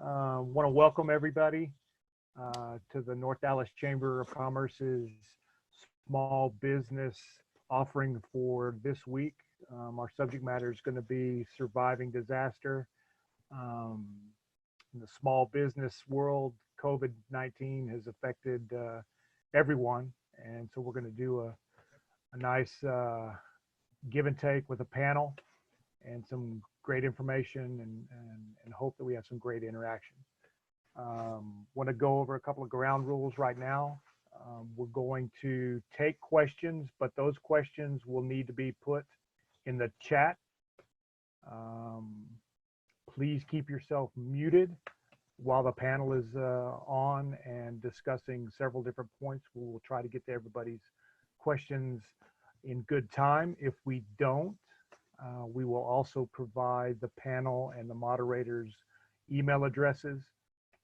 Want to welcome everybody to the North Dallas Chamber of Commerce's small business offering for this week. Our subject matter is going to be surviving disaster. In the small business world, COVID-19 has affected everyone, and so we're going to do a nice give and take with a panel and some great information, and hope that we have some great interaction. Want to go over a couple of ground rules right now. We're going to take questions, but those questions will need to be put in the chat. Please keep yourself muted while the panel is on and discussing several different points. We will try to get to everybody's questions in good time. If we don't, we will also provide the panel and the moderators' email addresses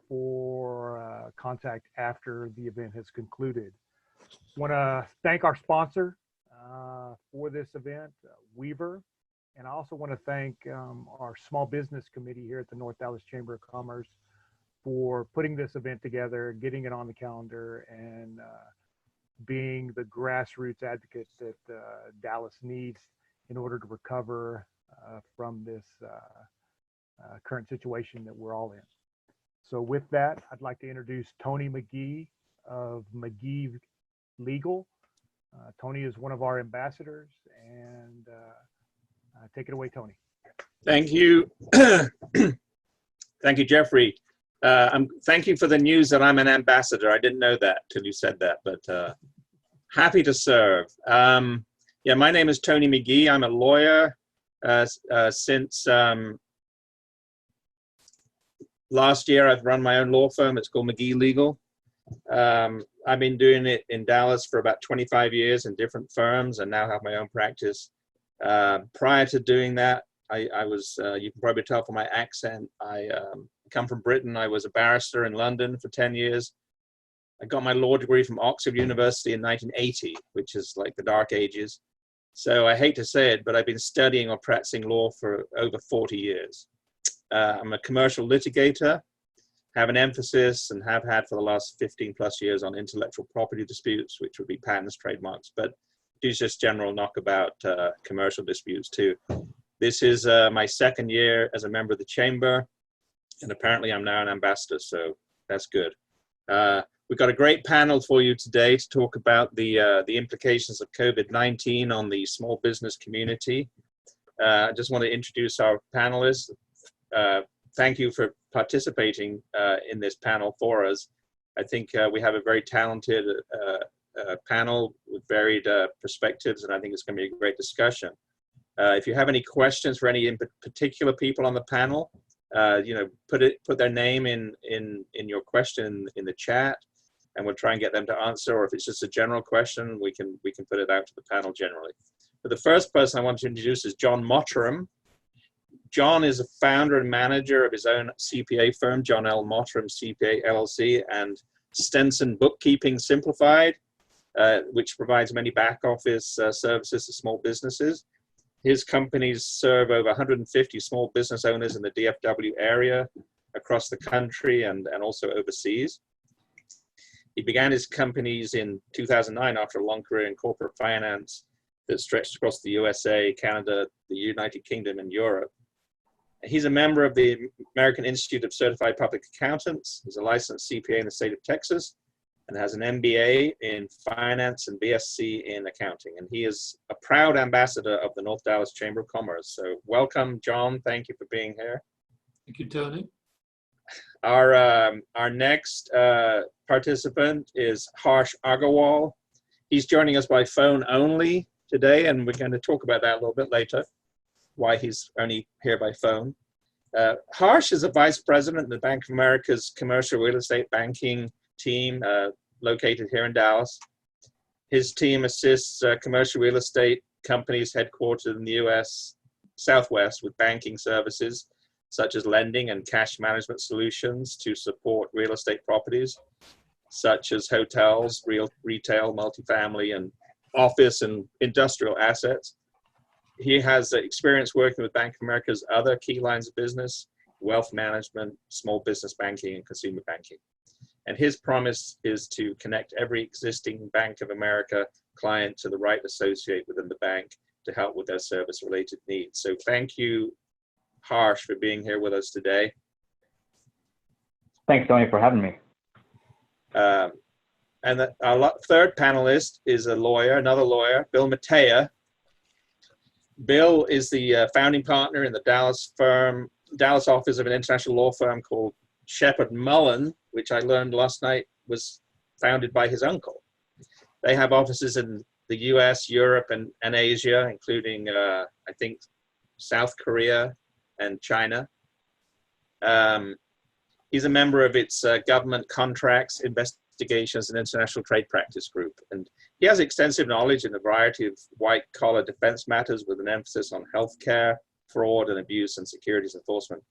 for contact after the event has concluded. Want to thank our sponsor for this event, Weaver, and I also want to thank our small business committee here at the North Dallas Chamber of Commerce for putting this event together, getting it on the calendar, and being the grassroots advocate that Dallas needs in order to recover from this current situation that we're all in. So with that, I'd like to introduce Tony Magee of Magee Legal. Tony is one of our ambassadors, and take it away, Tony. Thank you. Thank you, Jeffrey. Thank you for the news that I'm an ambassador. I didn't know that till you said that, but happy to serve. Yeah, my name is Tony Magee. I'm a lawyer since last year. I've run my own law firm. It's called Magee Legal. I've been doing it in Dallas for about 25 years in different firms, and now have my own practice. Prior to doing that, I was, you can probably tell from my accent, I come from Britain. I was a barrister in London for 10 years. I got my law degree from Oxford University in 1980, which is like the dark ages. So I hate to say it, but I've been studying or practicing law for over 40 years. I'm a commercial litigator, have an emphasis and have had for the last 15 plus years on intellectual property disputes, which would be patents, trademarks, but do just general knockabout commercial disputes too. This is my second year as a member of the chamber, and apparently I'm now an ambassador, so that's good. We've got a great panel for you today to talk about the implications of COVID-19 on the small business community. I just want to introduce our panelists. Thank you for participating in this panel for us. I think we have a very talented panel with varied perspectives, and I think it's going to be a great discussion. If you have any questions for any in particular people on the panel, you know, put their name in your question in the chat, and we'll try and get them to answer. Or if it's just a general question, we can put it out to the panel generally. But the first person I want to introduce is John Mottram. John is a founder and manager of his own CPA firm, John L. Mottram CPA LLC, and Stenson Bookkeeping Simplified, which provides many back office services to small businesses. His companies serve over 150 small business owners in the DFW area across the country and also overseas. He began his companies in 2009 after a long career in corporate finance that stretched across the USA, Canada, the United Kingdom, and Europe. He's a member of the American Institute of Certified Public Accountants. He's a licensed CPA in the state of Texas and has an MBA in finance and BSc in accounting. And he is a proud ambassador of the North Dallas Chamber of Commerce. So welcome, John. Thank you for being here. Thank you, Tony. Our next participant is Harsh Agarwal. He's joining us by phone only today, and we're going to talk about that a little bit later, why he's only here by phone. Harsh is a vice president in the Bank of America's commercial real estate banking team located here in Dallas. His team assists commercial real estate companies headquartered in the US Southwest with banking services such as lending and cash management solutions to support real estate properties such as hotels, retail, multifamily, and office and industrial assets. He has experience working with Bank of America's other key lines of business, wealth management, small business banking, and consumer banking. And his promise is to connect every existing Bank of America client to the right associate within the bank to help with their service-related needs. So thank you, Harsh, for being here with us today. Thanks, Tony, for having me. And our third panelist is a lawyer, another lawyer, Bill Mateja. Bill is the founding partner in the Dallas office of an international law firm called Sheppard Mullin, which I learned last night was founded by his uncle. They have offices in the US, Europe, and Asia, including, I think, South Korea and China. He's a member of its government contracts, investigations, and international trade practice group. And he has extensive knowledge in a variety of white-collar defense matters with an emphasis on healthcare, fraud, and abuse and securities enforcement.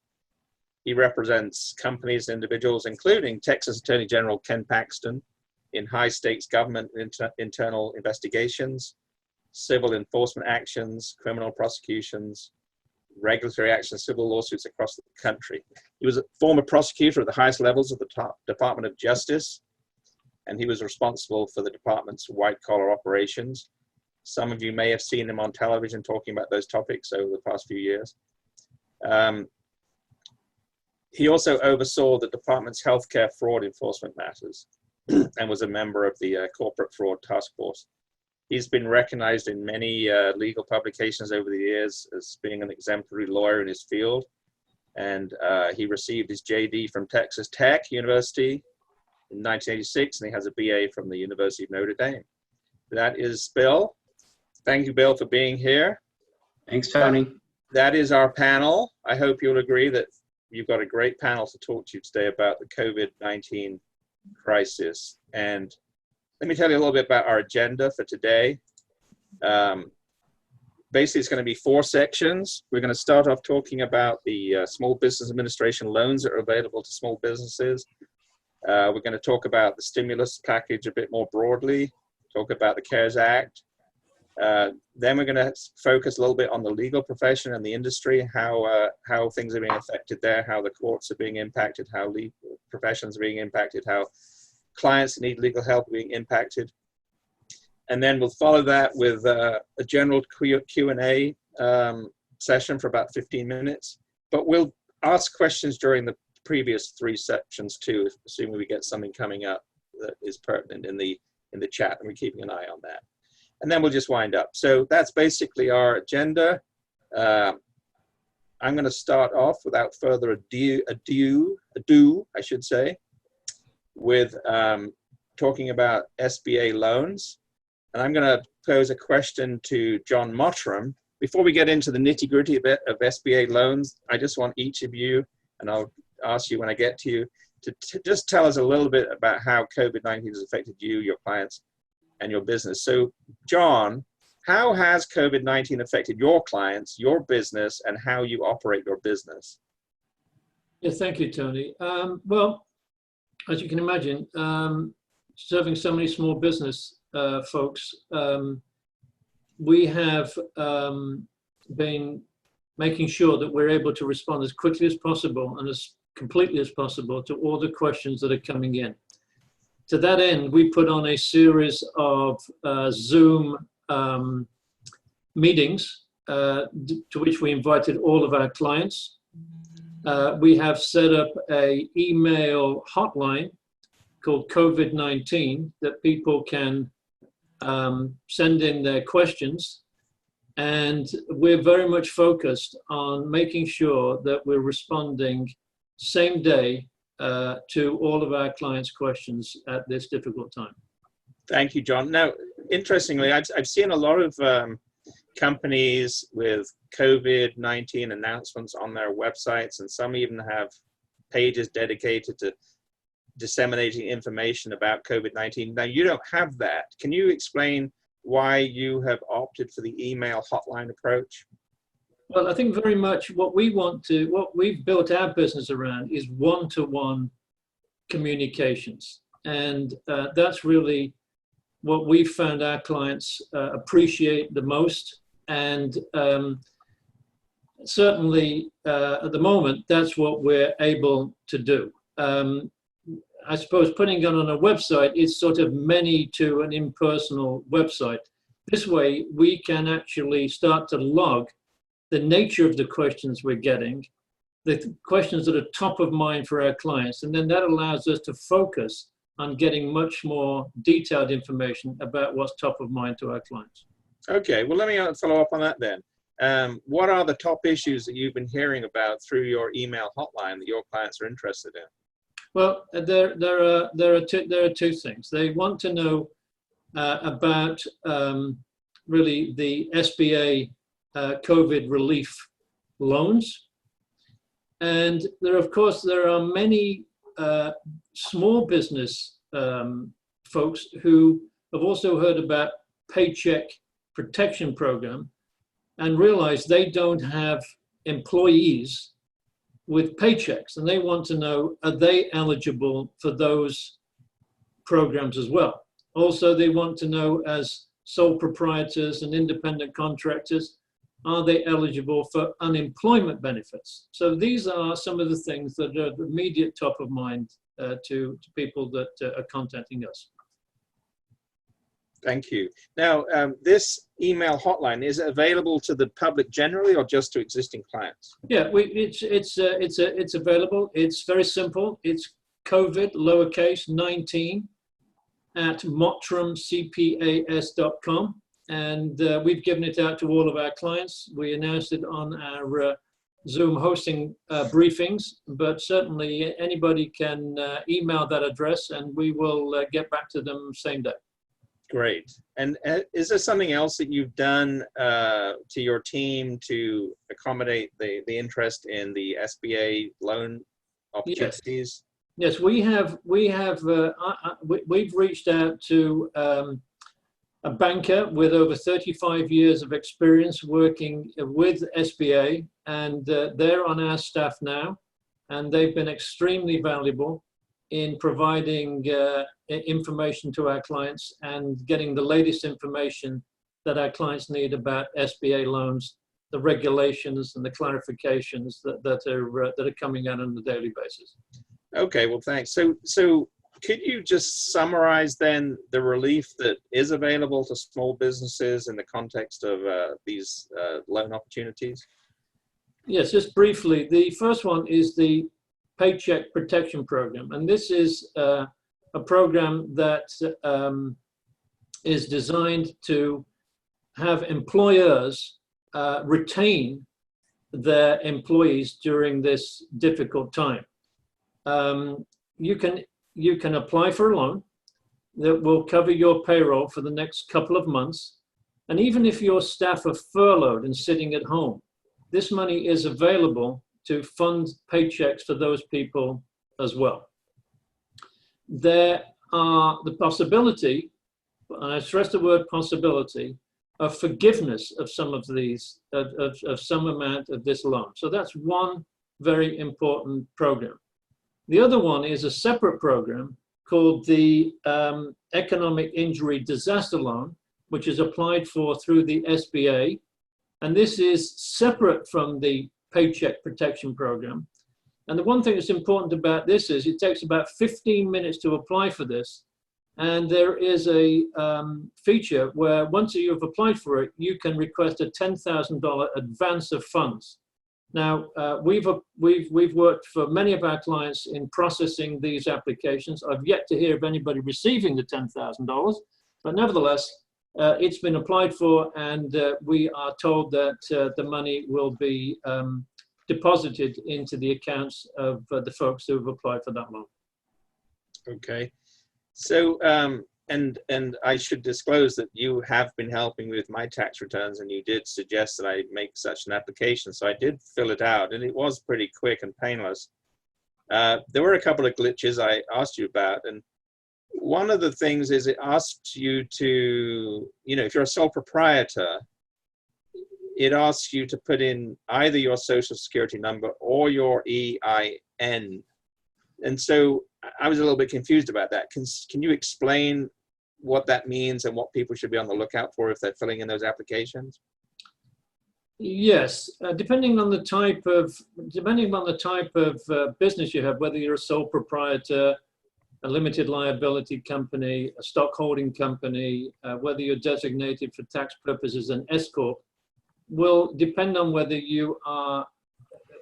He represents companies and individuals, including Texas Attorney General Ken Paxton, in high-stakes government internal investigations, civil enforcement actions, criminal prosecutions, regulatory actions, civil lawsuits across the country. He was a former prosecutor at the highest levels of the Department of Justice, and he was responsible for the department's white-collar operations. Some of you may have seen him on television talking about those topics over the past few years. He also oversaw the department's healthcare fraud enforcement matters and was a member of the corporate fraud task force. He's been recognized in many legal publications over the years as being an exemplary lawyer in his field. And he received his JD from Texas Tech University in 1986, and he has a BA from the University of Notre Dame. That is Bill. Thank you, Bill, for being here. Thanks, Tony. That is our panel. I hope you'll agree that you've got a great panel to talk to you today about the COVID-19 crisis. And let me tell you a little bit about our agenda for today. Basically, it's going to be 4 sections. We're going to start off talking about the Small Business Administration loans that are available to small businesses. We're going to talk about the stimulus package a bit more broadly, talk about the CARES Act. Then we're going to focus a little bit on the legal profession and the industry, how things are being affected there, how the courts are being impacted, how legal professions are being impacted, how clients that need legal help are being impacted. And then we'll follow that with a general Q&A session for about 15 minutes. But we'll ask questions during the previous 3 sections too, assuming we get something coming up that is pertinent in the chat, and we're keeping an eye on that. And then we'll just wind up. So that's basically our agenda. I'm going to start off without further ado, I should say, with talking about SBA loans. And I'm going to pose a question to John Mottram. Before we get into the nitty-gritty a bit of SBA loans, I just want each of you, and I'll ask you when I get to you, to just tell us a little bit about how COVID-19 has affected you, your clients, and your business. So, John, how has COVID-19 affected your clients, your business, and how you operate your business? Yeah, thank you, Tony. Well, as you can imagine, serving so many small business folks, we have been making sure that we're able to respond as quickly as possible and as completely as possible to all the questions that are coming in. To that end, we put on a series of Zoom meetings to which we invited all of our clients. We have set up an email hotline called COVID-19 that people can send in their questions. And we're very much focused on making sure that we're responding same day to all of our clients' questions at this difficult time. Thank you, John. Now, interestingly, I've seen a lot of companies with COVID-19 announcements on their websites, and some even have pages dedicated to disseminating information about COVID-19. Now, you don't have that. Can you explain why you have opted for the email hotline approach? Well, I think very much what we've built our business around is one-to-one communications. And that's really what we've found our clients appreciate the most. And certainly at the moment, that's what we're able to do. I suppose putting it on a website is sort of many to an impersonal website. This way, we can actually start to log the nature of the questions we're getting, the questions that are top of mind for our clients, and then that allows us to focus on getting much more detailed information about what's top of mind to our clients. Okay, well, let me follow up on that then. What are the top issues that you've been hearing about through your email hotline that your clients are interested in? Well, there are two things. They want to know about really the SBA COVID relief loans, and of course there are many small business folks who have also heard about Paycheck Protection Program and realize they don't have employees with paychecks, and they want to know, are they eligible for those programs as well? Also, they want to know, as sole proprietors and independent contractors, are they eligible for unemployment benefits? So these are some of the things that are immediate top of mind to people that are contacting us. Thank you. Now, this email hotline, is it available to the public generally or just to existing clients? Yeah, it's available. It's very simple. It's COVID lowercase 19 at mottramcpas.com, and we've given it out to all of our clients. We announced it on our Zoom hosting briefings, but certainly anybody can email that address, and we will get back to them same day. Great. And is there something else that you've done to your team to accommodate the interest in the SBA loan opportunities? Yes, we've reached out to a banker with over 35 years of experience working with SBA, and they're on our staff now, and they've been extremely valuable in providing information to our clients and getting the latest information that our clients need about SBA loans, the regulations and the clarifications that are coming out on a daily basis. Okay, well, thanks. So could you just summarize then the relief that is available to small businesses in the context of these loan opportunities? Yes, just briefly. The first one is the Paycheck Protection Program, and this is a program that is designed to have employers retain their employees during this difficult time. You can apply for a loan that will cover your payroll for the next couple of months, and even if your staff are furloughed and sitting at home, this money is available to fund paychecks for those people as well. There are the possibility, and I stress the word possibility, of forgiveness of some of these, of some amount of this loan. So that's one very important program. The other one is a separate program called the Economic Injury Disaster Loan, which is applied for through the SBA. And this is separate from the Paycheck Protection Program. And the one thing that's important about this is it takes about 15 minutes to apply for this. And there is a feature where once you've applied for it, you can request a $10,000 advance of funds. Now, we've worked for many of our clients in processing these applications. I've yet to hear of anybody receiving the $10,000, but nevertheless, it's been applied for, and we are told that the money will be deposited into the accounts of the folks who have applied for that loan. Okay. So, and I should disclose that you have been helping with my tax returns, and you did suggest that I make such an application. So I did fill it out, and it was pretty quick and painless. There were a couple of glitches I asked you about, and one of the things is it asks you to, if you're a sole proprietor, it asks you to put in either your social security number or your EIN. And so I was a little bit confused about that. Can you explain what that means and what people should be on the lookout for if they're filling in those applications? Yes, depending on the type of business you have, whether you're a sole proprietor, a limited liability company, a stock holding company, whether you're designated for tax purposes an S corp, will depend on whether you are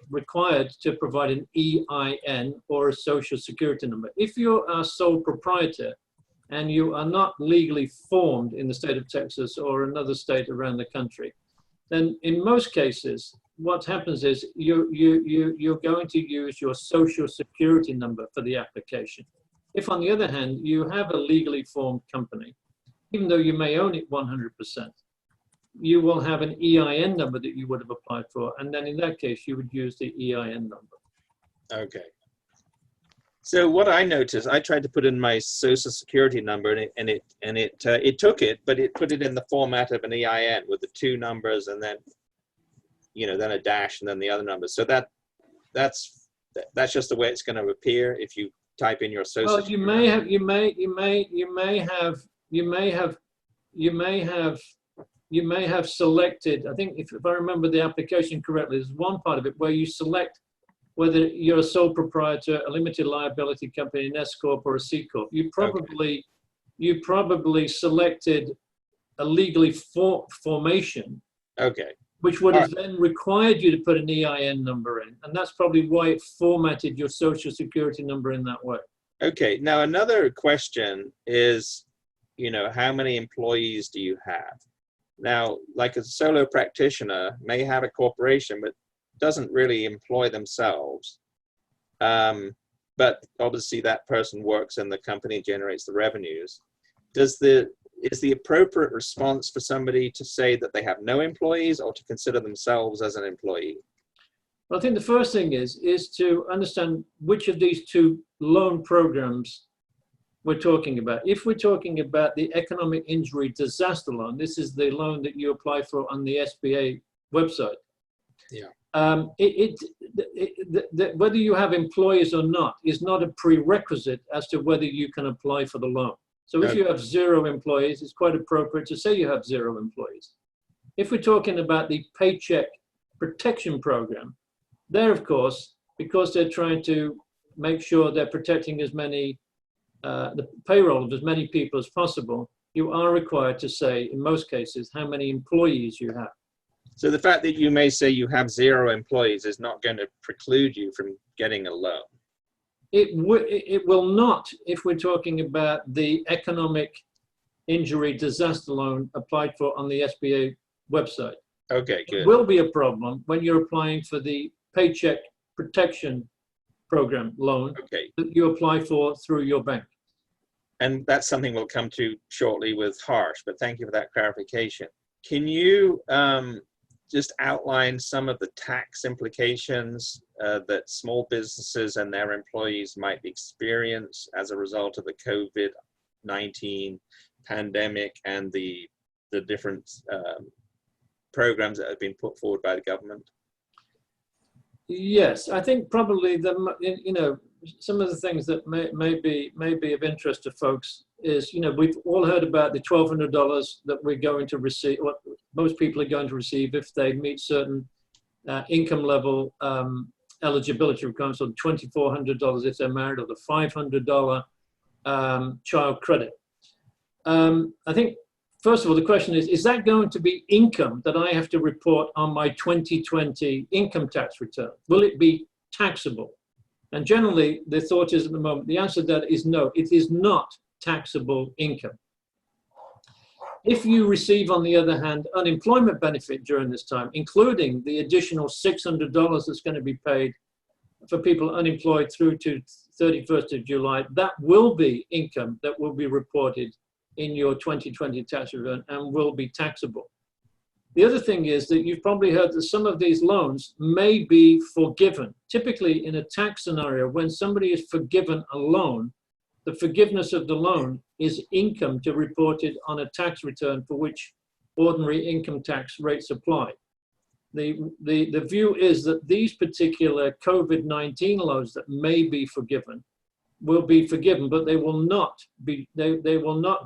required to provide an EIN or a social security number. If you're a sole proprietor and you are not legally formed in the state of Texas or another state around the country, then in most cases, what happens is you're going to use your social security number for the application. If, on the other hand, you have a legally formed company, even though you may own it 100%, you will have an EIN number that you would have applied for, and then in that case, you would use the EIN number. Okay. So what I noticed, I tried to put in my social security number, and it took it, but it put it in the format of an EIN with the two numbers, and then, you know, then a dash, and then the other numbers. So that's just the way it's going to appear if you type in your social. Well, you may have selected, I think if I remember the application correctly, there's one part of it where you select whether you're a sole proprietor, a limited liability company, an S corp or a C corp. You probably selected a legally formation. Okay. Which would have then required you to put an EIN number in. And that's probably why it formatted your social security number in that way. Okay. Now, another question is, you know, how many employees do you have? Now, like a solo practitioner may have a corporation, but doesn't really employ themselves. But obviously that person works and the company generates the revenues. Is the appropriate response for somebody to say that they have no employees or to consider themselves as an employee? Well, I think the first thing is to understand which of these two loan programs we're talking about. If we're talking about the economic injury disaster loan, this is the loan that you apply for on the SBA website. Yeah. Whether you have employees or not is not a prerequisite as to whether you can apply for the loan. So if you have 0 employees, it's quite appropriate to say you have 0 employees. If we're talking about the Paycheck Protection Program, there, of course, because they're trying to make sure they're protecting as many, the payroll of as many people as possible, you are required to say, in most cases, how many employees you have. So the fact that you may say you have 0 employees is not going to preclude you from getting a loan. It will not if we're talking about the economic injury disaster loan applied for on the SBA website. Okay, good. It will be a problem when you're applying for the Paycheck Protection Program loan that you apply for through your bank. And that's something we'll come to shortly with Harsh, but thank you for that clarification. Can you just outline some of the tax implications that small businesses and their employees might experience as a result of the COVID-19 pandemic and the different programs that have been put forward by the government? Yes, I think probably some of the things that may be of interest to folks is, we've all heard about the $1,200 that we're going to receive, what most people are going to receive if they meet certain income level eligibility requirements, or $2,400 if they're married, or the $500 child credit. I think, first of all, the question is that going to be income that I have to report on my 2020 income tax return? Will it be taxable? And generally, the thought is at the moment, the answer to that is no, it is not taxable income. If you receive, on the other hand, unemployment benefit during this time, including the additional $600 that's going to be paid for people unemployed through to 31st of July, that will be income that will be reported in your 2020 tax return and will be taxable. The other thing is that you've probably heard that some of these loans may be forgiven. Typically, in a tax scenario, when somebody is forgiven a loan, the forgiveness of the loan is income to report it on a tax return for which ordinary income tax rates apply. The view is that these particular COVID-19 loans that may be forgiven will be forgiven, but they will not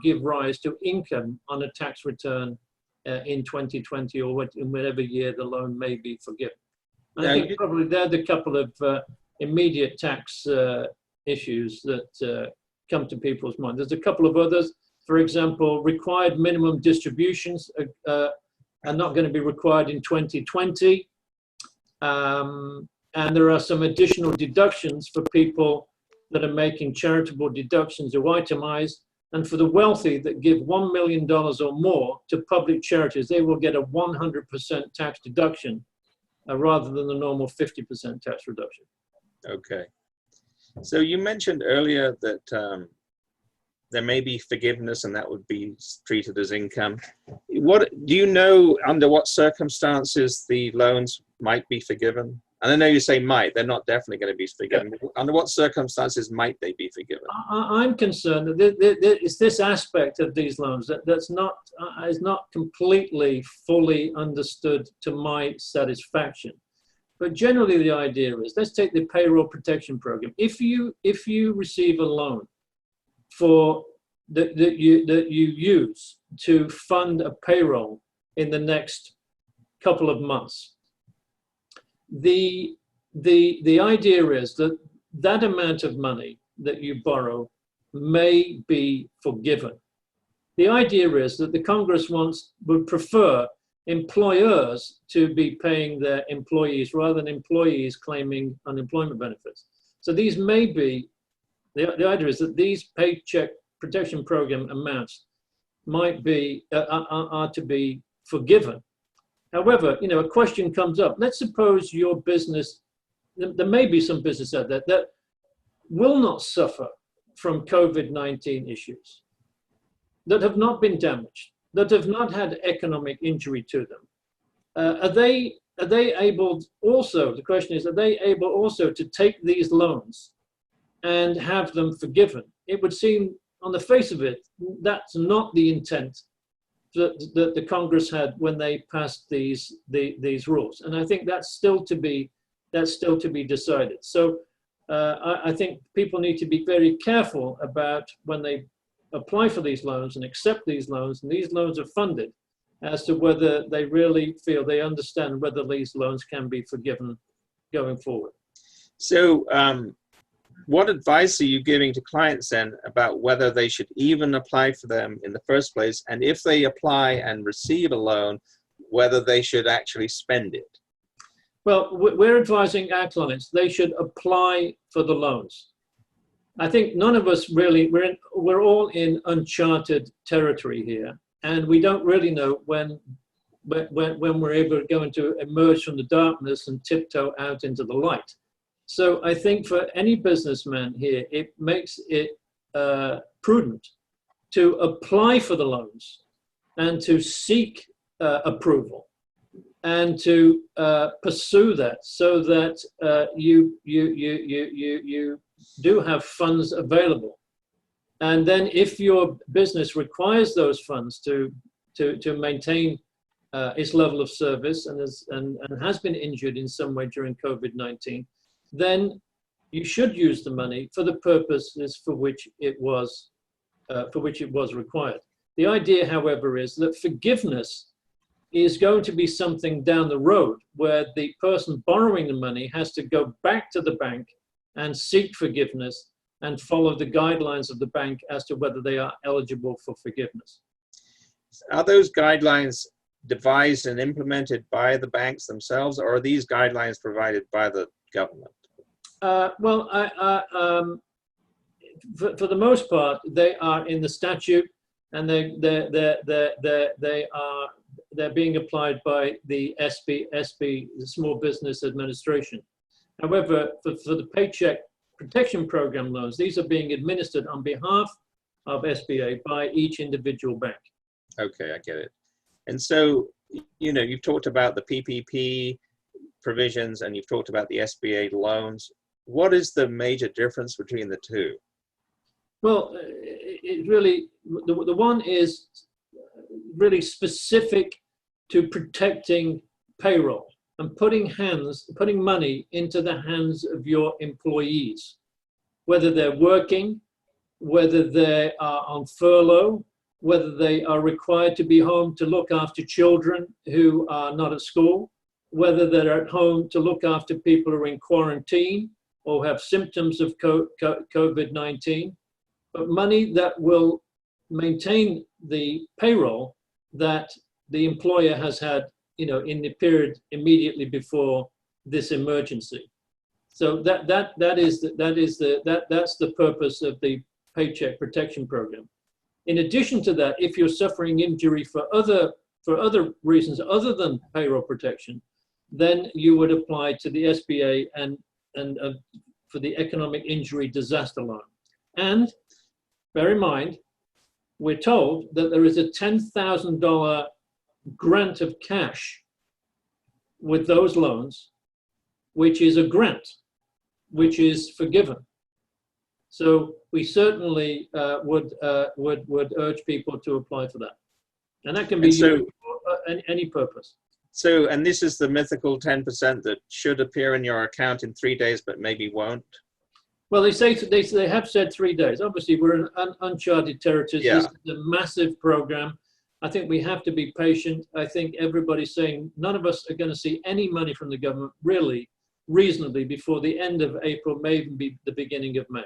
give rise to income on a tax return in 2020 or in whatever year the loan may be forgiven. And Now, I think probably they're the couple of immediate tax issues that come to people's mind. There's a couple of others. For example, required minimum distributions are not going to be required in 2020. And there are some additional deductions for people that are making charitable deductions or itemized. And for the wealthy that give $1 million or more to public charities, they will get a 100% tax deduction rather than the normal 50% tax reduction. Okay. So you mentioned earlier that there may be forgiveness and that would be treated as income. What do you know under what circumstances the loans might be forgiven? And I know you say might, they're not definitely going to be forgiven. Yeah. Under what circumstances might they be forgiven? I'm concerned that it's this aspect of these loans that's not is not completely fully understood to my satisfaction. But generally the idea is, let's take the payroll protection program. If you receive a loan for that you use to fund a payroll in the next couple of months, the idea is that that amount of money that you borrow may be forgiven. The idea is that the Congress would prefer employers to be paying their employees rather than employees claiming unemployment benefits. So these may be, the idea is that these paycheck protection program amounts might be, are to be forgiven. However, a question comes up. Let's suppose your business, there may be some business out there that will not suffer from COVID-19 issues, that have not been damaged, that have not had economic injury to them. Are they able also, the question is, are they able also to take these loans and have them forgiven? It would seem on the face of it, that's not the intent that the Congress had when they passed these rules, and I think that's still to be decided. So I think people need to be very careful about when they apply for these loans and accept these loans, and these loans are funded, as to whether they really feel they understand whether these loans can be forgiven going forward. So what advice are you giving to clients then about whether they should even apply for them in the first place, and if they apply and receive a loan, whether they should actually spend it? Well, we're advising our clients they should apply for the loans. I think none of us really, we're all in uncharted territory here, and we don't really know when we're going to emerge from the darkness and tiptoe out into the light. So I think for any businessman here, it makes it prudent to apply for the loans and to seek approval and to pursue that, so that you do have funds available. And then if your business requires those funds to maintain its level of service and has been injured in some way during COVID-19, then you should use the money for the purposes for which it was required. The idea, however, is that forgiveness is going to be something down the road where the person borrowing the money has to go back to the bank and seek forgiveness and follow the guidelines of the bank as to whether they are eligible for forgiveness. Are those guidelines devised and implemented by the banks themselves, or are these guidelines provided by the government? Well, for the most part, they are in the statute, and they're being applied by the SB, the Small Business Administration. However, for the Paycheck Protection Program loans, these are being administered on behalf of SBA by each individual bank. Okay, I get it. And so, you've talked about the PPP provisions and you've talked about the SBA loans. What is the major difference between the two? Well, it really, the one is really specific to protecting payroll and putting money into the hands of your employees, whether they're working, whether they are on furlough, whether they are required to be home to look after children who are not at school, whether they're at home to look after people who are in quarantine or have symptoms of COVID-19, but money that will maintain the payroll that the employer has had, in the period immediately before this emergency. So that's the purpose of the Paycheck Protection Program. In addition to that, if you're suffering injury for other reasons other than payroll protection, then you would apply to the SBA and for the economic injury disaster loan. And bear in mind, we're told that there is a $10,000 grant of cash with those loans, which is a grant, which is forgiven. So we certainly would urge people to apply for that. And that can be used for any purpose. So, and this is the mythical 10% that should appear in your account in 3 days, but maybe won't? Well, they have said 3 days. Obviously, we're in uncharted territories. Yeah. This is a massive program. I think we have to be patient. I think everybody's saying none of us are going to see any money from the government really reasonably before the end of April, may even be the beginning of May.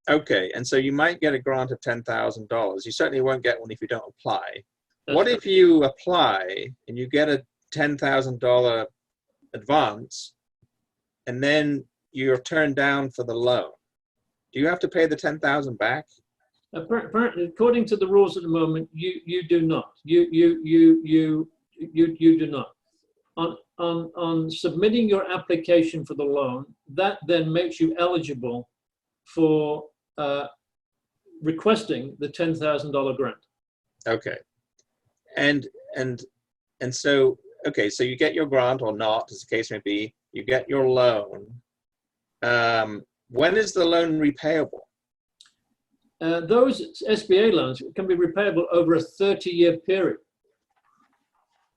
Okay, and so you might get a grant of $10,000. You certainly won't get one if you don't apply. That's What right. if you apply and you get a $10,000 advance and then you're turned down for the loan? Do you have to pay the $10,000 back? Apparently, according to the rules at the moment, you do not. You do not. On submitting your application for the loan, that then makes you eligible for requesting the $10,000 grant. Okay, and so okay, so you get your grant or not, as the case may be. You get your loan. When is the loan repayable? Those SBA loans can be repayable over a 30-year period.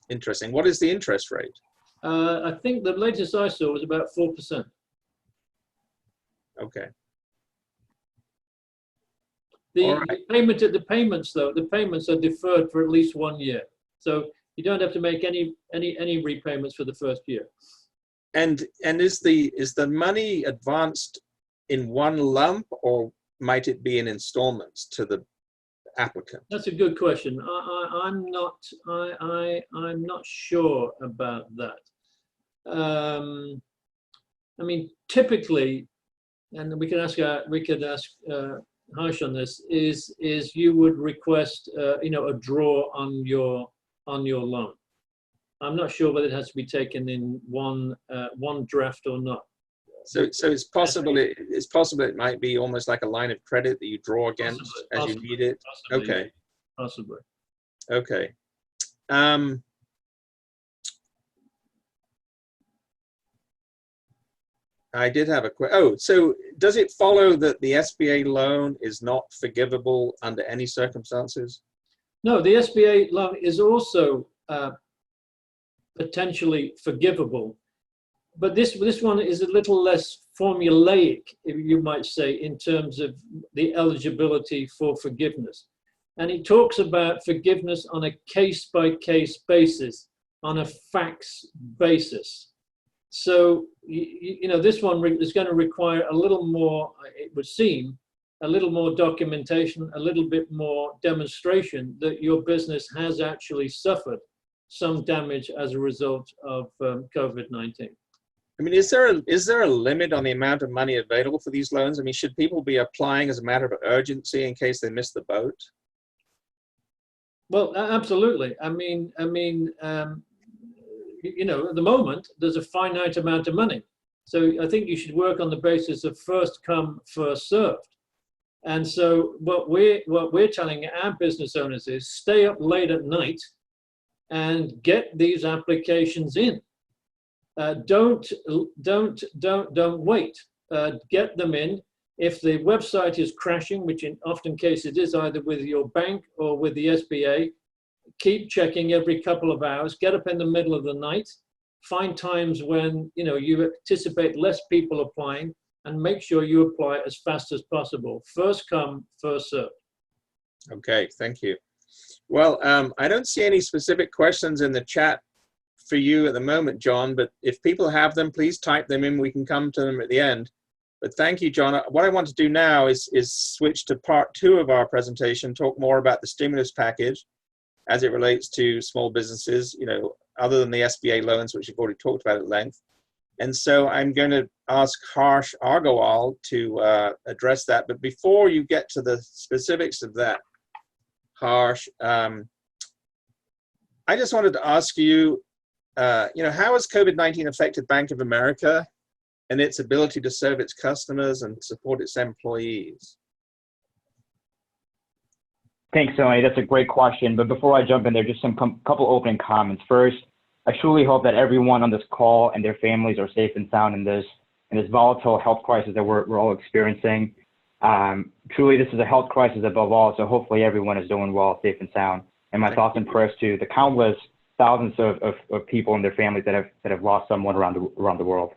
Interesting. What is the interest rate? I think the latest I saw was about 4%. Okay. The All right. the payments are deferred for at least 1 year. So you don't have to make any repayments for the first year. And is the money advanced in one lump, or might it be in installments to the applicant? That's a good question. I'm not sure about that. I mean, typically, and we could ask Harsh on this, is you would request a draw on your loan. I'm not sure whether it has to be taken in one draft or not. So it's possible it might be almost like a line of credit that you draw against as you need it. Possibly, Okay. Possibly. Okay. I did have a question. Oh, so does it follow that the SBA loan is not forgivable under any circumstances? No, the SBA loan is also potentially forgivable, but this one is a little less formulaic, you might say, in terms of the eligibility for forgiveness. And it talks about forgiveness on a case-by-case basis, on a facts basis. So, this one is going to require a little more, it would seem, a little more documentation, a little bit more demonstration that your business has actually suffered some damage as a result of COVID-19. I mean, is there a limit on the amount of money available for these loans? I mean, should people be applying as a matter of urgency in case they miss the boat? Well, absolutely. I mean, at the moment, there's a finite amount of money. So I think you should work on the basis of first come, first served. And so what we're telling our business owners is stay up late at night and get these applications in. Don't wait. Get them in. If the website is crashing, which in often cases is either with your bank or with the SBA, keep checking every couple of hours. Get up in the middle of the night. Find times when you anticipate less people applying, and make sure you apply as fast as possible. First come, first served. Okay, thank you. Well, I don't see any specific questions in the chat for you at the moment, John, but if people have them, please type them in. We can come to them at the end. But thank you, John. What I want to do now is switch to part 2 of our presentation, talk more about the stimulus package as it relates to small businesses, you know, other than the SBA loans, which you've already talked about at length. And so I'm going to ask Harsh Agarwal to address that. But before you get to the specifics of that, Harsh, I just wanted to ask you, you know, how has COVID-19 affected Bank of America and its ability to serve its customers and support its employees? Thanks, Tony. That's a great question. But before I jump in there, just some couple opening comments. First, I truly hope that everyone on this call and their families are safe and sound in this volatile health crisis that we're all experiencing. Truly, this is a health crisis above all, so hopefully everyone is doing well, safe and sound. And my thoughts and prayers to the countless thousands of people and their families that have lost someone around the world.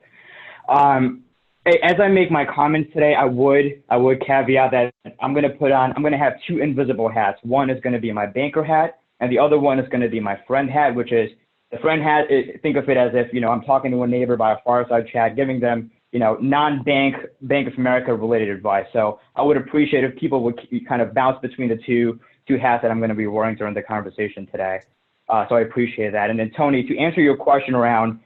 As I make my comments today, I would caveat that I'm going to have 2 invisible hats. One is going to be my banker hat, and the other one is going to be my friend hat, which is the friend hat. Think of it as if, you know, I'm talking to a neighbor by a fireside chat, giving them, you know, non-Bank of America related advice. So I would appreciate if people would kind of bounce between the two hats that I'm going to be wearing during the conversation today. So I appreciate that. And then Tony, to answer your question around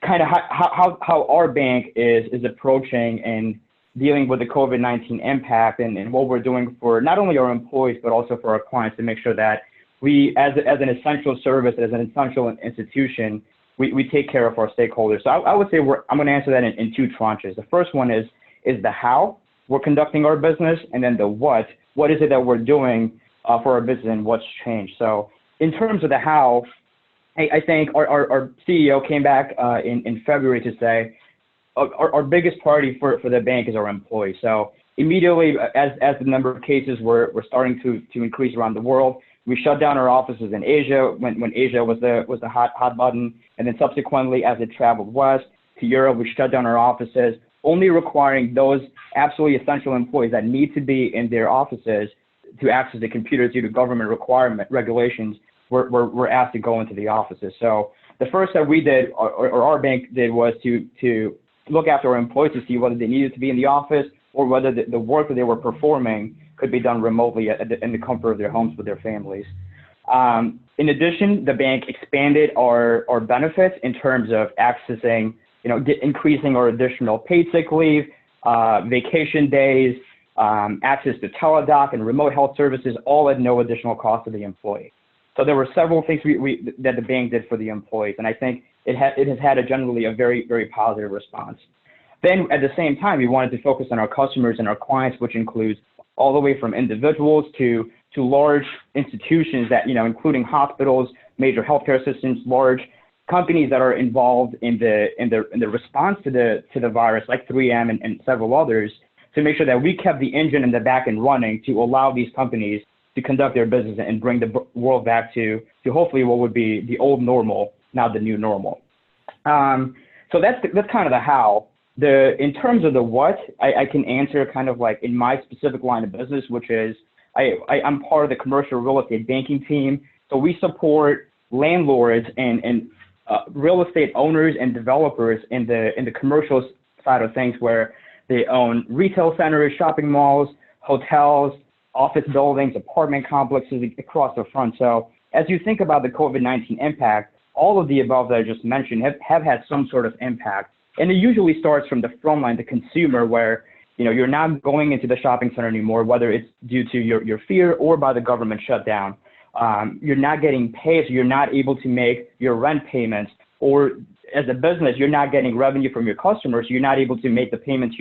kind of how our bank is approaching and dealing with the COVID-19 impact and what we're doing for not only our employees, but also for our clients to make sure that we, as an essential service, as an essential institution, we take care of our stakeholders. So I would say I'm going to answer that in 2 tranches. The first one is the how we're conducting our business, and then the what is it that we're doing for our business and what's changed. So in terms of the how, I think our CEO came back in February to say our biggest priority for the bank is our employees. So immediately, as the number of cases were starting to increase around the world, we shut down our offices in Asia when Asia was the hot button, and then subsequently, as it traveled west to Europe, we shut down our offices, only requiring those absolutely essential employees that need to be in their offices to access the computers due to government regulations. We're asked to go into the offices. So the first that we did, or our bank did, was to look after our employees to see whether they needed to be in the office or whether the work that they were performing could be done remotely in the comfort of their homes with their families. In addition, the bank expanded our benefits in terms of accessing, increasing our additional paid sick leave, vacation days, access to teledoc and remote health services, all at no additional cost to the employee. So there were several things that the bank did for the employees, and I think it has had generally a very, very positive response. Then at the same time, we wanted to focus on our customers and our clients, which includes all the way from individuals to large institutions that, including hospitals, major healthcare systems, large companies that are involved in the response to the virus, like 3M and several others, to make sure that we kept the engine in the back end running to allow these companies to conduct their business and bring the world back to hopefully what would be the old normal, now the new normal. So that's kind of the how. In terms of the what, I can answer kind of like in my specific line of business, which is I'm part of the commercial real estate banking team. So we support landlords and real estate owners and developers in the commercial side of things, where they own retail centers, shopping malls, hotels, office buildings, apartment complexes across the front. So as you think about the COVID-19 impact, all of the above that I just mentioned have had some sort of impact. And it usually starts from the front line, the consumer, where you're not going into the shopping center anymore, whether it's due to your fear or by the government shutdown. You're not getting paid, so you're not able to make your rent payments, or as a business, you're not getting revenue from your customers, so you're not able to make the payments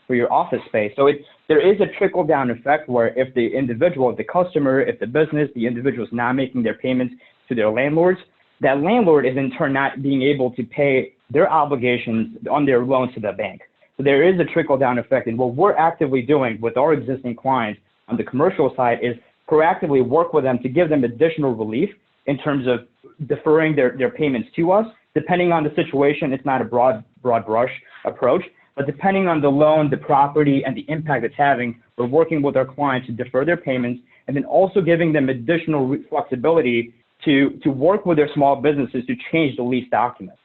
for your office space. So there is a trickle-down effect where if the individual, the customer, if the business, the individual is not making their payments to their landlords, that landlord is in turn not being able to pay their obligations on their loans to the bank. So there is a trickle-down effect. And what we're actively doing with our existing clients on the commercial side is proactively work with them to give them additional relief in terms of deferring their payments to us. Depending on the situation, it's not a broad brush approach, but depending on the loan, the property, and the impact it's having, we're working with our clients to defer their payments, and then also giving them additional flexibility to work with their small businesses to change the lease documents.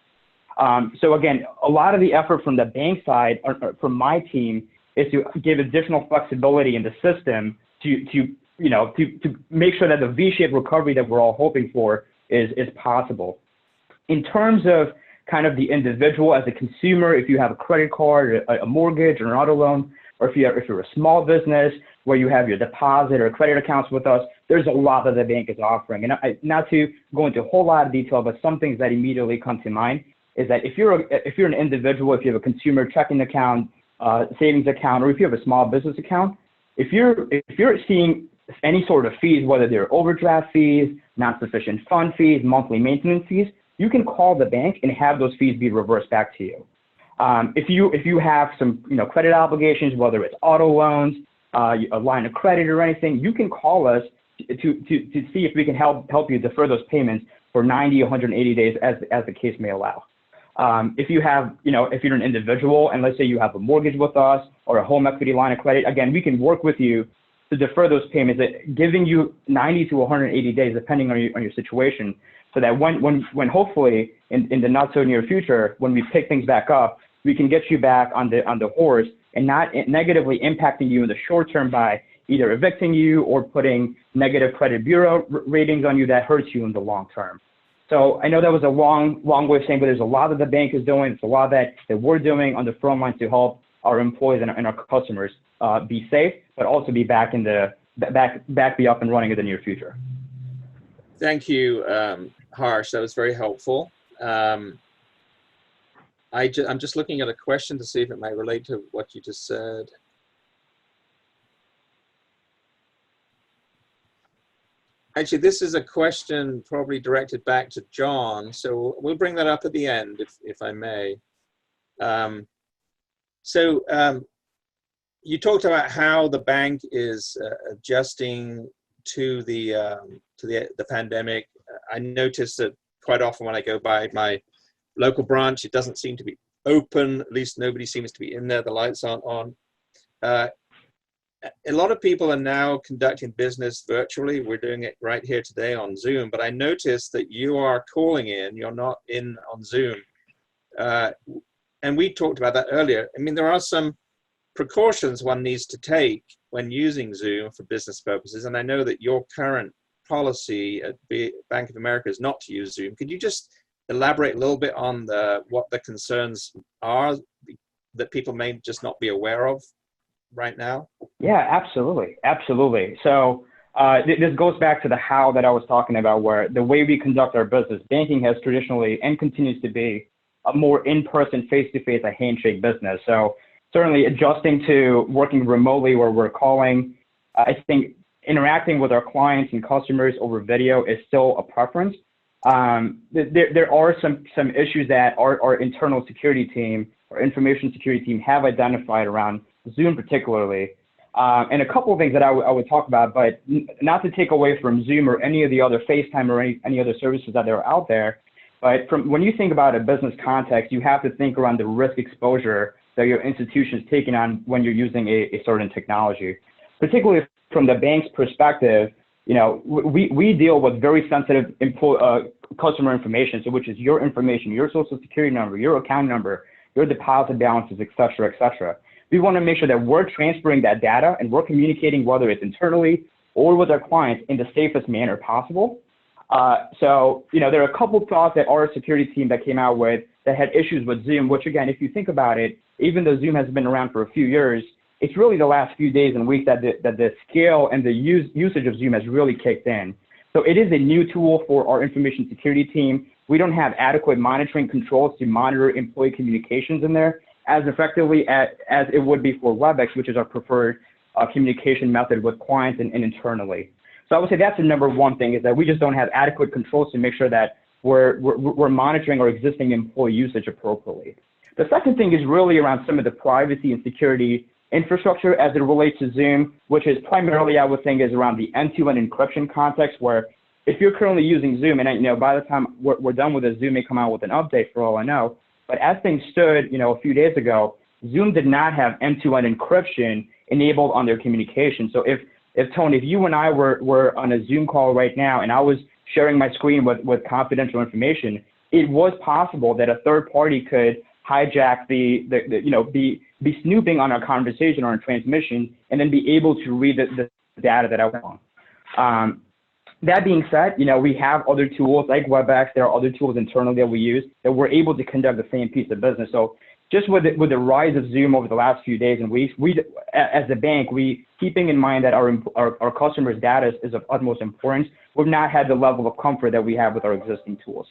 So again, a lot of the effort from the bank side, or from my team, is to give additional flexibility in the system to make sure that the V-shaped recovery that we're all hoping for is possible. In terms of kind of the individual as a consumer, if you have a credit card, a mortgage, or an auto loan, or if you're a small business where you have your deposit or credit accounts with us, there's a lot that the bank is offering. And not to go into a whole lot of detail, but some things that immediately come to mind is that if you're an individual, if you have a consumer checking account, savings account, or if you have a small business account, if you're seeing any sort of fees, whether they're overdraft fees, not sufficient fund fees, monthly maintenance fees, you can call the bank and have those fees be reversed back to you. If you have some credit obligations, whether it's auto loans, a line of credit or anything, you can call us to see if we can help you defer those payments for 90, 180 days as the case may allow. If you have, if you're an individual and let's say you have a mortgage with us or a home equity line of credit, again, we can work with you to defer those payments, giving you 90 to 180 days, depending on your situation, so that when hopefully in the not so near future, when we pick things back up, we can get you back on the horse and not negatively impacting you in the short term by either evicting you or putting negative credit bureau ratings on you that hurts you in the long term. So I know that was a long way of saying, but there's a lot that the bank is doing. It's a lot that we're doing on the front lines to help our employees and our customers be safe, but also be back be up and running in the near future. Thank you, Harsh. That was very helpful. I'm just looking at a question to see if it might relate to what you just said. Actually, this is a question probably directed back to John, so we'll bring that up at the end, if I may. You talked about how the bank is adjusting to the pandemic. I noticed that quite often when I go by my local branch, it doesn't seem to be open. At least nobody seems to be in there. The lights aren't on. A lot of people are now conducting business virtually. We're doing it right here today on Zoom, but I noticed that you are calling in. You're not in on Zoom. And we talked about that earlier. I mean, there are some precautions one needs to take when using Zoom for business purposes. And I know that your current policy at Bank of America is not to use Zoom. Could you just elaborate a little bit on what the concerns are that people may just not be aware of right now? Yeah, absolutely. So this goes back to the how that I was talking about, where the way we conduct our business, banking has traditionally and continues to be a more in-person, face-to-face, a handshake business. So certainly adjusting to working remotely where we're calling, I think interacting with our clients and customers over video is still a preference. There are some issues that our internal security team or information security team have identified around Zoom particularly. And a couple of things that I would talk about, but not to take away from Zoom or any of the other FaceTime or any other services that are out there. But when you think about a business context, you have to think around the risk exposure that your institution is taking on when you're using a certain technology. Particularly from the bank's perspective, we deal with very sensitive customer information, so which is your information, your social security number, your account number, your deposit balances, et cetera, et cetera. We want to make sure that we're transferring that data and we're communicating, whether it's internally or with our clients, in the safest manner possible. So there are a couple of thoughts that our security team that came out with that had issues with Zoom, which again, if you think about it, even though Zoom has been around for a few years, it's really the last few days and weeks that the scale and the usage of Zoom has really kicked in. So it is a new tool for our information security team. We don't have adequate monitoring controls to monitor employee communications in there as effectively as it would be for WebEx, which is our preferred communication method with clients and internally. So I would say that's the number one thing, is that we just don't have adequate controls to make sure that we're monitoring our existing employee usage appropriately. The second thing is really around some of the privacy and security infrastructure as it relates to Zoom, which is primarily, I would think, is around the end-to-end encryption context, where if you're currently using Zoom, and by the time we're done with it, Zoom may come out with an update for all I know, but as things stood, a few days ago, Zoom did not have end-to-end encryption enabled on their communication. So if if Tony, if you and I were on a Zoom call right now and I was sharing my screen with confidential information, it was possible that a third party could hijack be snooping on our conversation or our transmission and then be able to read the data that I want. That being said, we have other tools like WebEx. There are other tools internally that we use that we're able to conduct the same piece of business. So just with the rise of Zoom over the last few days and weeks, we as a bank, keeping in mind that our customers' data is of utmost importance, we've not had the level of comfort that we have with our existing tools.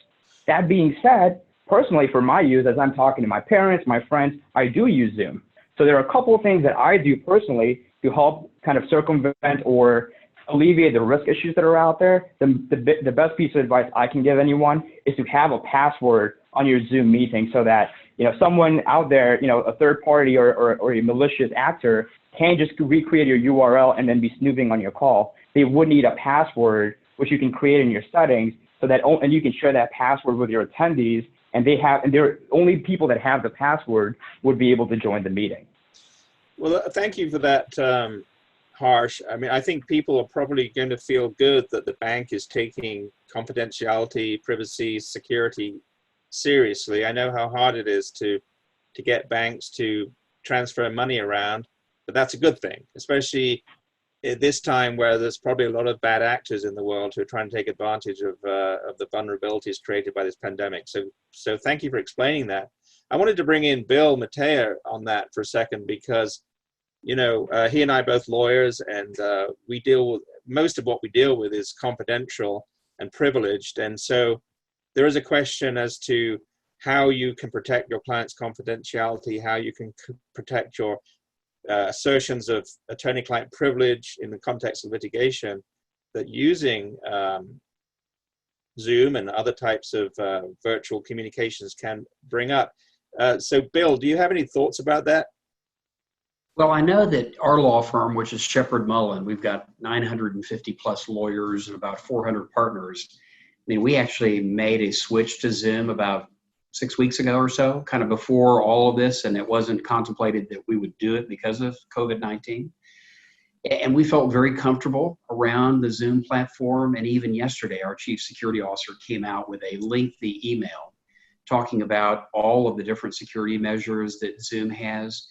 That being said, personally, for my use, as I'm talking to my parents, my friends, I do use Zoom. So there are a couple of things that I do personally to help kind of circumvent or alleviate the risk issues that are out there. The best piece of advice I can give anyone is to have a password on your Zoom meeting so that someone out there, a third party or a malicious actor can't just recreate your URL and then be snooping on your call. They would need a password, which you can create in your settings, so that and you can share that password with your attendees, and they're only people that have the password would be able to join the meeting. Well, thank you for that, Harsh. I mean, I think people are probably going to feel good that the bank is taking confidentiality, privacy, security seriously. I know how hard it is to get banks to transfer money around, but that's a good thing, especially at this time where there's probably a lot of bad actors in the world who are trying to take advantage of the vulnerabilities created by this pandemic. So thank you for explaining that. I wanted to bring in Bill Mateja on that for a second because, he and I are both lawyers, and we deal with most of what we deal with is confidential and privileged. And so there is a question as to how you can protect your client's confidentiality, how you can protect your assertions of attorney-client privilege in the context of litigation that using Zoom and other types of virtual communications can bring up. So Bill, do you have any thoughts about that? Well, I know that our law firm, which is Sheppard Mullin, we've got 950 plus lawyers and about 400 partners. I mean, we actually made a switch to Zoom about 6 weeks ago or so, kind of before all of this, and it wasn't contemplated that we would do it because of COVID-19. And we felt very comfortable around the Zoom platform. And even yesterday, our chief security officer came out with a lengthy email talking about all of the different security measures that Zoom has,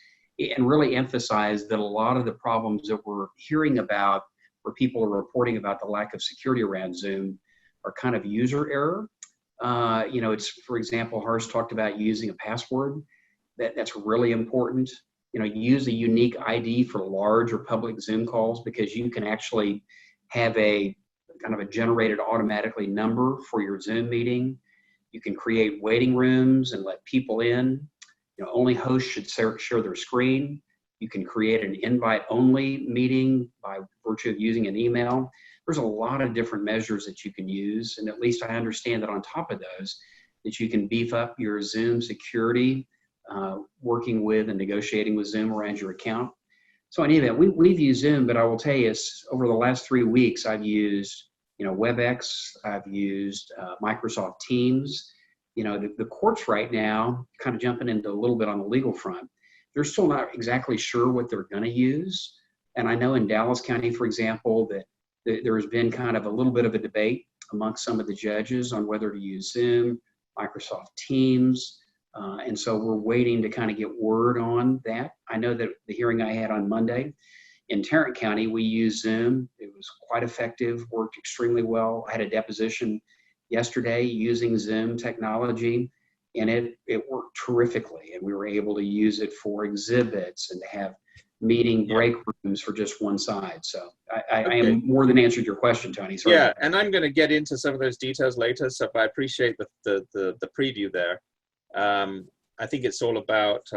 and really emphasized that a lot of the problems that we're hearing about, where people are reporting about the lack of security around Zoom, are kind of user error. It's, for example, Harsh talked about using a password. That's really important. Use a unique ID for large or public Zoom calls, because you can actually have a kind of a generated automatically number for your Zoom meeting. You can create waiting rooms and let people in. Only hosts should share their screen. You can create an invite-only meeting by virtue of using an email. There's a lot of different measures that you can use, and at least I understand that on top of those, that you can beef up your Zoom security, working with and negotiating with Zoom around your account. So in any event, we've used Zoom, but I will tell you, over the last 3 weeks, I've used WebEx, I've used Microsoft Teams. The courts right now, kind of jumping into a little bit on the legal front, they're still not exactly sure what they're going to use. And I know in Dallas County, for example, that there has been kind of a little bit of a debate amongst some of the judges on whether to use Zoom, Microsoft Teams. And so we're waiting to kind of get word on that. I know that the hearing I had on Monday in Tarrant County, we used Zoom. It was quite effective, worked extremely well. I had a deposition yesterday using Zoom technology, and it worked terrifically. And we were able to use it for exhibits and to have meeting break rooms for just one side. So I am more than answered your question, Tony. Sorry. Yeah, and I'm going to get into some of those details later, so I appreciate the preview there. I think it's all about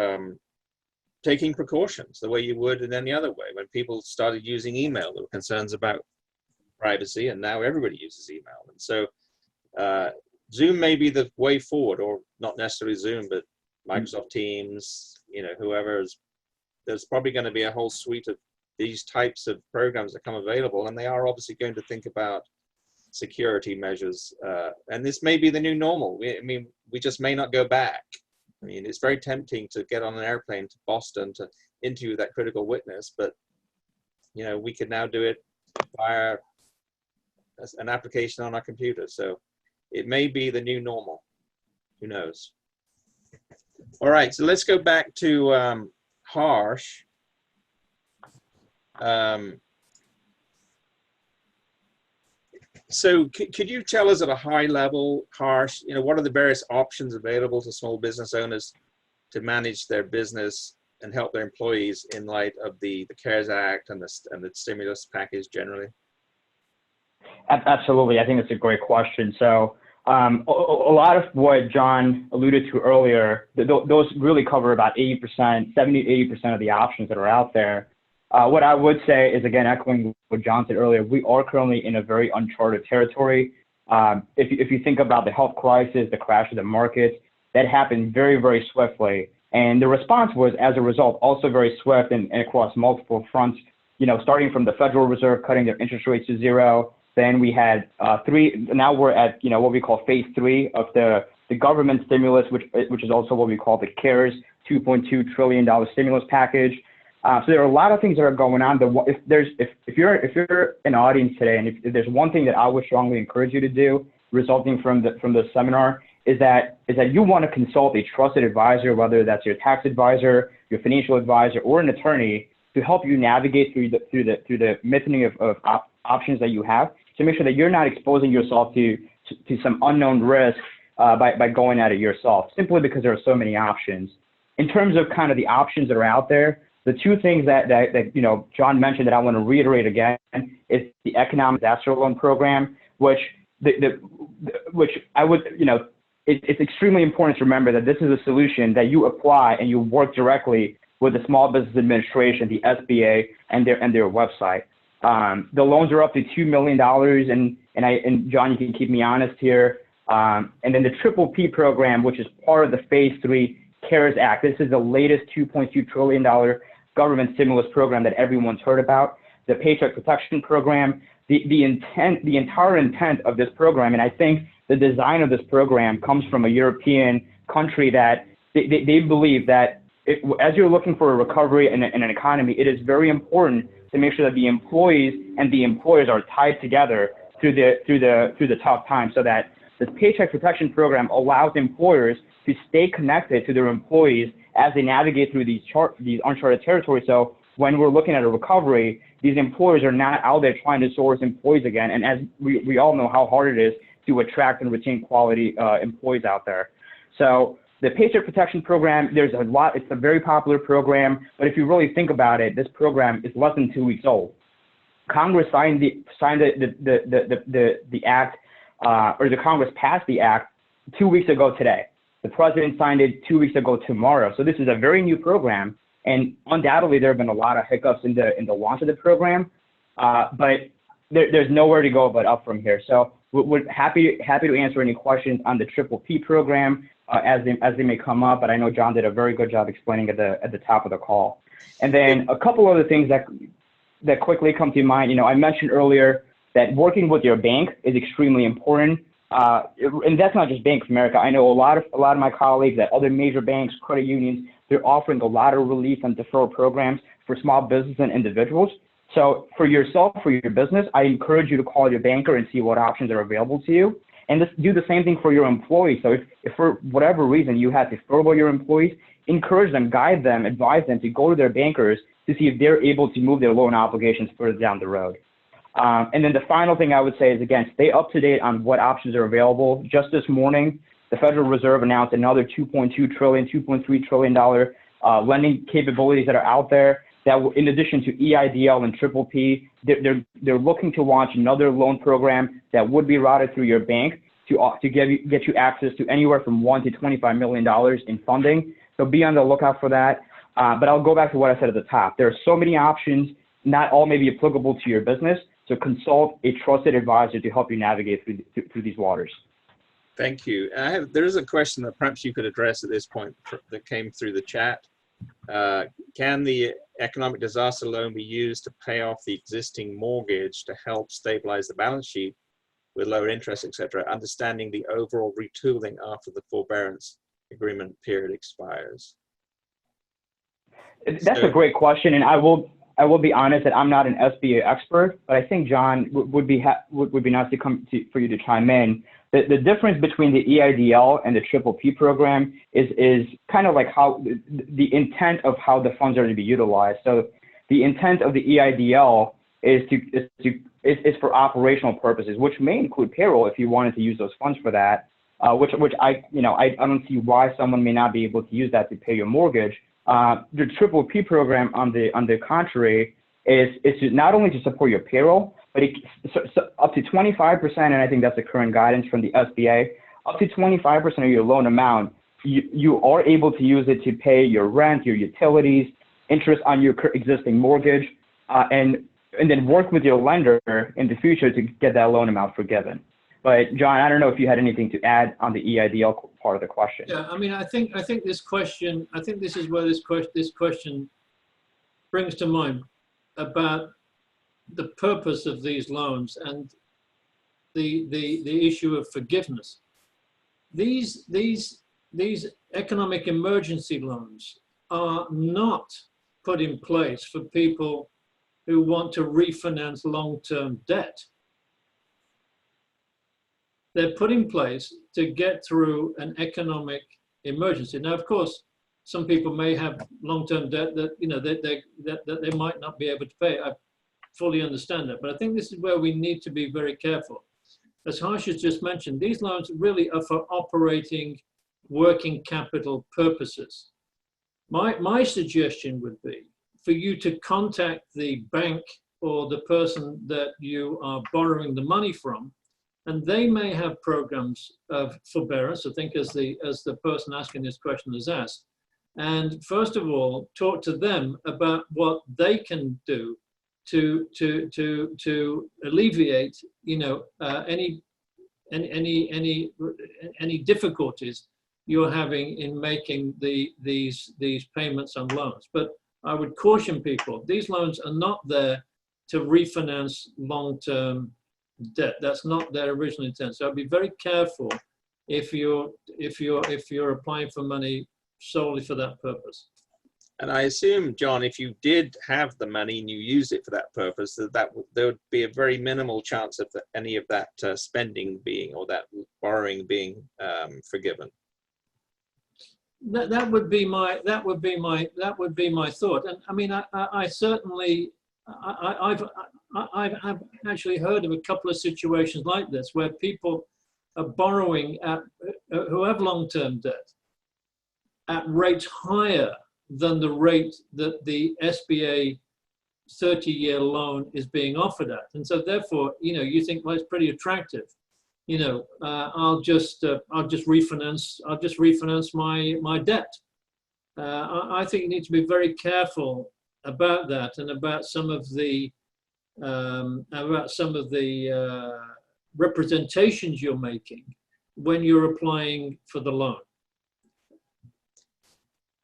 taking precautions the way you would in any other way. When people started using email, there were concerns about privacy, and now everybody uses email. And so Zoom may be the way forward, or not necessarily Zoom, but Microsoft Teams, whoever's. There's probably going to be a whole suite of these types of programs that come available, and they are obviously going to think about security measures. And this may be the new normal. We just may not go back. It's very tempting to get on an airplane to Boston to interview that critical witness, but you know, we can now do it via an application on our computer. So it may be the new normal. Who knows? All right, so let's go back to Harsh. So could you tell us at a high level, Harsh, you know, what are the various options available to small business owners to manage their business and help their employees in light of the CARES Act and the stimulus package generally? Absolutely. I think that's a great question. So a lot of what John alluded to earlier, those really cover about 80%, 70 to 80% of the options that are out there. What I would say is, again, echoing what John said earlier, we are currently in a very uncharted territory. If you think about the health crisis, the crash of the markets, that happened very, very swiftly. And the response was, as a result, also very swift and across multiple fronts, you know, starting from the Federal Reserve cutting their interest rates to zero. Then we had now we're at, you know, what we call phase 3 of the government stimulus, which is also what we call the CARES $2.2 trillion stimulus package. So there are a lot of things that are going on. If you're an audience today, and if there's one thing that I would strongly encourage you to do, resulting from the seminar, is that you want to consult a trusted advisor, whether that's your tax advisor, your financial advisor, or an attorney, to help you navigate through the methane of options that you have, to make sure that you're not exposing yourself to some unknown risk by going at it yourself, simply because there are so many options. In terms of kind of the options that are out there, the two things that you know, John mentioned that I want to reiterate again is the economic disaster loan program, which I would, you know, it's extremely important to remember that this is a solution that you apply and you work directly with the Small Business Administration, the SBA, and their website. The loans are up to $2 million, and John, you can keep me honest here. And then the PPP program, which is part of the phase 3 CARES Act. This is the latest $2.2 trillion government stimulus program that everyone's heard about. The Paycheck Protection Program, the entire intent of this program, and I think the design of this program comes from a European country that they believe that as you're looking for a recovery in an economy, it is very important to make sure that the employees and the employers are tied together through the tough times, so that this Paycheck Protection Program allows employers to stay connected to their employees as they navigate through these uncharted territories. So when we're looking at a recovery, these employers are not out there trying to source employees again. And as we all know how hard it is to attract and retain quality employees out there. So the Paycheck Protection Program, there's a lot, it's a very popular program, but if you really think about it, this program is less than 2 weeks old. Congress signed the act, or the Congress passed the act 2 weeks ago today. The president signed it 2 weeks ago tomorrow. So this is a very new program, and undoubtedly there have been a lot of hiccups in the launch of the program, but there's nowhere to go but up from here. So we're happy to answer any questions on the PPP program as they may come up. But I know John did a very good job explaining at the top of the call. And then a couple other things that quickly come to mind. You know, I mentioned earlier that working with your bank is extremely important. And that's not just Bank of America. I know a lot of my colleagues at other major banks, credit unions, they're offering a lot of relief and deferral programs for small business and individuals. So for yourself, for your business, I encourage you to call your banker and see what options are available to you. And just do the same thing for your employees. So if for whatever reason you have to furlough your employees, encourage them, guide them, advise them to go to their bankers to see if they're able to move their loan obligations further down the road. And then the final thing I would say is, again, stay up to date on what options are available. Just this morning, the Federal Reserve announced another $2.3 trillion lending capabilities that are out there. That will, in addition to EIDL and PPP, they're looking to launch another loan program that would be routed through your bank to get you access to anywhere from $1 to $25 million in funding. So be on the lookout for that. But I'll go back to what I said at the top. There are so many options, not all may be applicable to your business. So consult a trusted advisor to help you navigate through these waters. Thank you. There is a question that perhaps you could address at this point that came through the chat. Can the economic disaster loan be used to pay off the existing mortgage to help stabilize the balance sheet with lower interest, etc., understanding the overall retooling after the forbearance agreement period expires? That's a great question, and I will I will be honest that I'm not an SBA expert, but I think John would be nice for you to chime in. The difference between the EIDL and the PPP program is kind of like how the intent of how the funds are to be utilized. So the intent of the EIDL is for operational purposes, which may include payroll if you wanted to use those funds for that. Which I don't see why someone may not be able to use that to pay your mortgage. The PPP program, on the contrary, is not only to support your payroll, but up to 25%, and I think that's the current guidance from the SBA, up to 25% of your loan amount, you are able to use it to pay your rent, your utilities, interest on your existing mortgage, and then work with your lender in the future to get that loan amount forgiven. But John, I don't know if you had anything to add on the EIDL part of the question. Yeah, I mean, I think this question, I think this is where this question brings to mind about the purpose of these loans and the issue of forgiveness. These economic emergency loans are not put in place for people who want to refinance long-term debt. They're put in place to get through an economic emergency. Now, of course, some people may have long-term debt that that they might not be able to pay. I fully understand that, but I think this is where we need to be very careful. As Harsh has just mentioned, these loans really are for operating working capital purposes. My suggestion would be for you to contact the bank or the person that you are borrowing the money from, and they may have programs of forbearance. I think as the person asking this question has asked. And first of all, talk to them about what they can do to alleviate, any difficulties you're having in making these payments on loans. But I would caution people: these loans are not there to refinance long-term debt. That's not their original intent. So I'd be very careful if you're applying for money solely for that purpose. And I assume, John, if you did have the money and you use it for that purpose, there would be a very minimal chance of any of that spending being, or that borrowing being forgiven. That would be my thought. And I mean, I certainly I've actually heard of a couple of situations like this where people are borrowing who have long-term debt at rates higher than the rate that the SBA 30-year loan is being offered at. And so therefore, you think, well, it's pretty attractive. I'll just refinance my debt. I think you need to be very careful about that, and about some of the representations you're making when you're applying for the loan.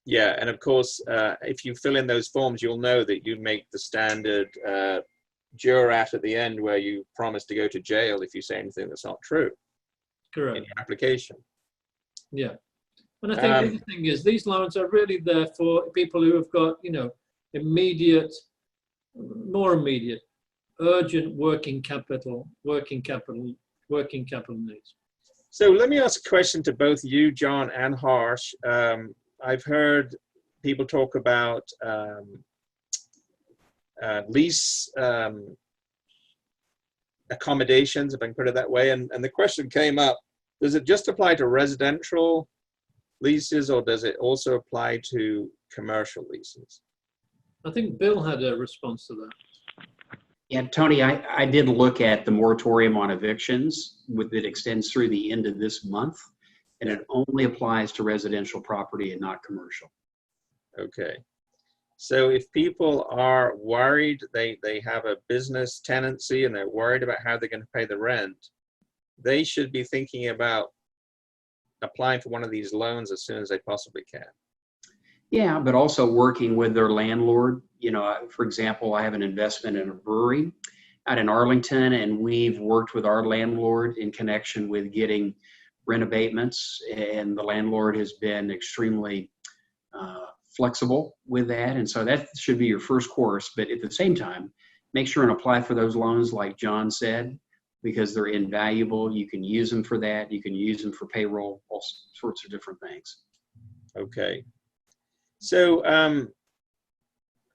Yeah, and of course, if you fill in those forms, you'll know that you make the standard jurat at the end, where you promise to go to jail if you say anything that's not true. Correct. In your application. Yeah, and I think the other thing is these loans are really there for people who have got more immediate, urgent working capital needs. So let me ask a question to both you, John, and Harsh. I've heard people talk about lease accommodations, if I can put it that way. And the question came up, does it just apply to residential leases, or does it also apply to commercial leases? I think Bill had a response to that. Yeah, Tony, I did look at the moratorium on evictions that extends through the end of this month, and it only applies to residential property and not commercial. Okay. So if people are worried, they have a business tenancy and they're worried about how they're going to pay the rent, they should be thinking about applying for one of these loans as soon as they possibly can. Yeah, but also working with their landlord. For example, I have an investment in a brewery out in Arlington, and we've worked with our landlord in connection with getting rent abatements, and the landlord has been extremely flexible with that. And so that should be your first course. But at the same time, make sure and apply for those loans like John said, because they're invaluable. You can use them for that. You can use them for payroll, all sorts of different things. Okay. So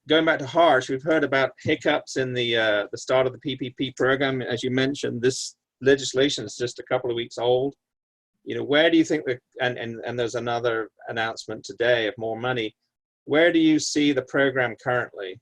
going back to Harsh, we've heard about hiccups in the start of the PPP program. As you mentioned, this legislation is just a couple of weeks old. You know, where do you think and there's another announcement today of more money. Where do you see the program currently?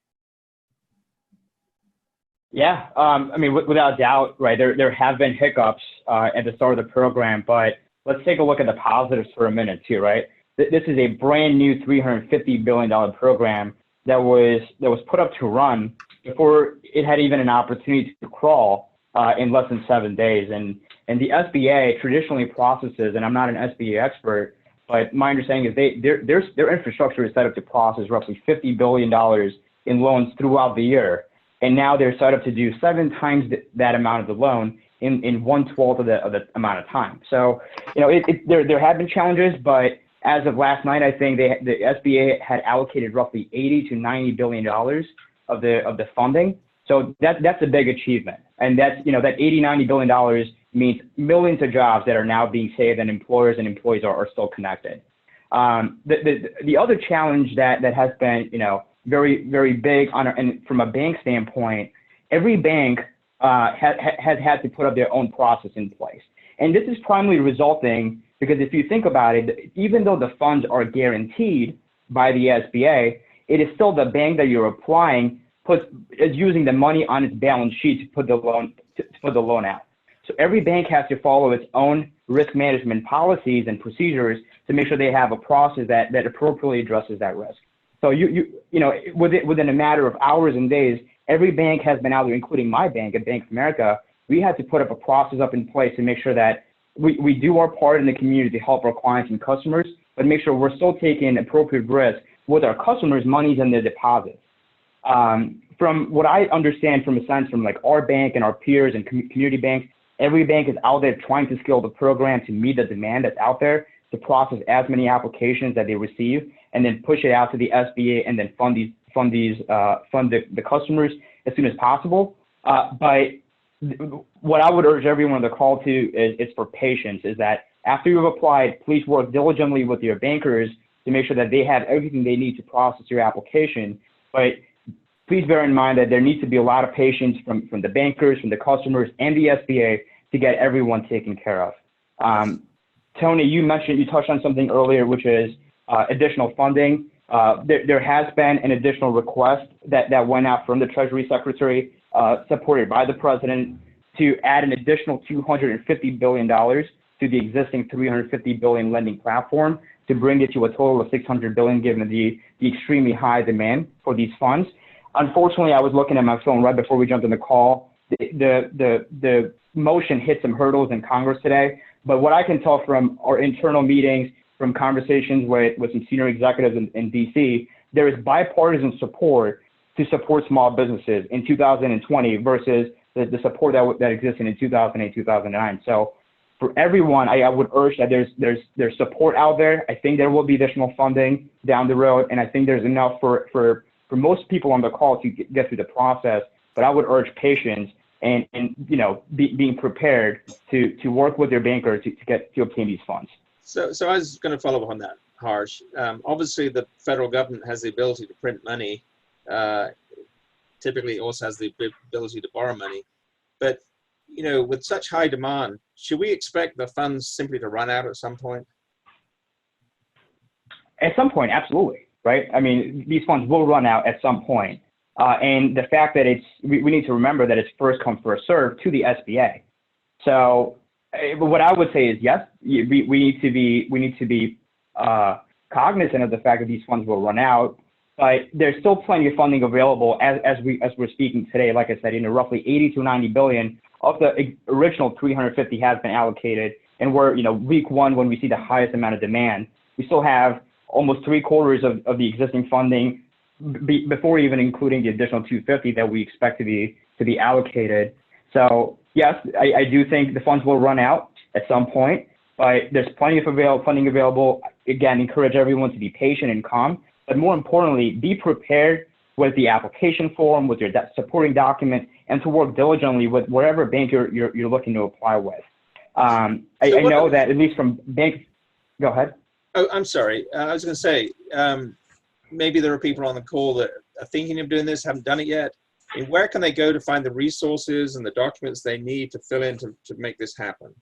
Yeah, I mean, without doubt, right, there have been hiccups at the start of the program, but let's take a look at the positives for a minute too, right? This is a brand new $350 billion program that was put up to run before it had even an opportunity to crawl in less than 7 days. And the SBA traditionally processes, and I'm not an SBA expert, but my understanding is their infrastructure is set up to process roughly $50 billion in loans throughout the year. And now they're set up to do 7 times that amount of the loan in 1/12 of the amount of time. So, you know, there have been challenges, but as of last night, I think the SBA had allocated roughly $80 to $90 billion of the funding. So that's a big achievement. And that's, you know, that $80, $90 billion means millions of jobs that are now being saved, and employers and employees are still connected. The other challenge that has been, you know, very, very big and from a bank standpoint, every bank has had to put up their own process in place. And this is primarily resulting because if you think about it, even though the funds are guaranteed by the SBA, it is still the bank that you're applying is using the money on its balance sheet to put the loan out. So every bank has to follow its own risk management policies and procedures to make sure they have a process that appropriately addresses that risk. So you know, within a matter of hours and days, every bank has been out there, including my bank at Bank of America. We had to put up a process up in place to make sure that we do our part in the community to help our clients and customers, but make sure we're still taking appropriate risk with our customers' monies and their deposits. From what I understand from a sense from like our bank and our peers and community banks, every bank is out there trying to scale the program to meet the demand that's out there, to process as many applications that they receive, and then push it out to the SBA and then fund the customers as soon as possible. But what I would urge everyone on the call to is for patience, is that after you've applied, please work diligently with your bankers to make sure that they have everything they need to process your application. But please bear in mind that there needs to be a lot of patience from the bankers, from the customers, and the SBA to get everyone taken care of. Tony, you touched on something earlier, which is additional funding. There has been an additional request that went out from the Treasury Secretary, supported by the President, to add an additional $250 billion to the existing $350 billion lending platform to bring it to a total of $600 billion, given the extremely high demand for these funds. Unfortunately, I was looking at my phone right before we jumped on the call. The motion hit some hurdles in Congress today, but what I can tell from our internal meetings, from conversations with some senior executives in DC, there is bipartisan support to support small businesses in 2020 versus the support that existed in 2008, 2009. So for everyone, I would urge that there's support out there. I think there will be additional funding down the road, and I think there's enough for most people on the call to get through the process. But I would urge patience and you know, being prepared to work with your banker to obtain these funds. So I was going to follow up on that, Harsh. Obviously, the federal government has the ability to print money. Typically, also has the ability to borrow money. But, you know, with such high demand, should we expect the funds simply to run out at some point? At some point, absolutely, right? I mean, these funds will run out at some point. And the fact that we need to remember that it's first come, first served to the SBA. So what I would say is, yes, we need to be cognizant of the fact that these funds will run out, but there's still plenty of funding available as we're speaking today. Like I said, you know, roughly 80 to 90 billion of the original 350 has been allocated, and we're, you know, week one when we see the highest amount of demand, we still have almost 3/4 of the existing funding before even including the additional 250 that we expect to be allocated. So yes, I do think the funds will run out at some point, but there's plenty of funding available. Again, encourage everyone to be patient and calm but more importantly, be prepared with the application form, with your supporting document, and to work diligently with whatever bank you're looking to apply with. I know that at least from banks, go ahead. Oh, I'm sorry. I was going to say, maybe there are people on the call that are thinking of doing this, haven't done it yet. And where can they go to find the resources and the documents they need to fill in to make this happen?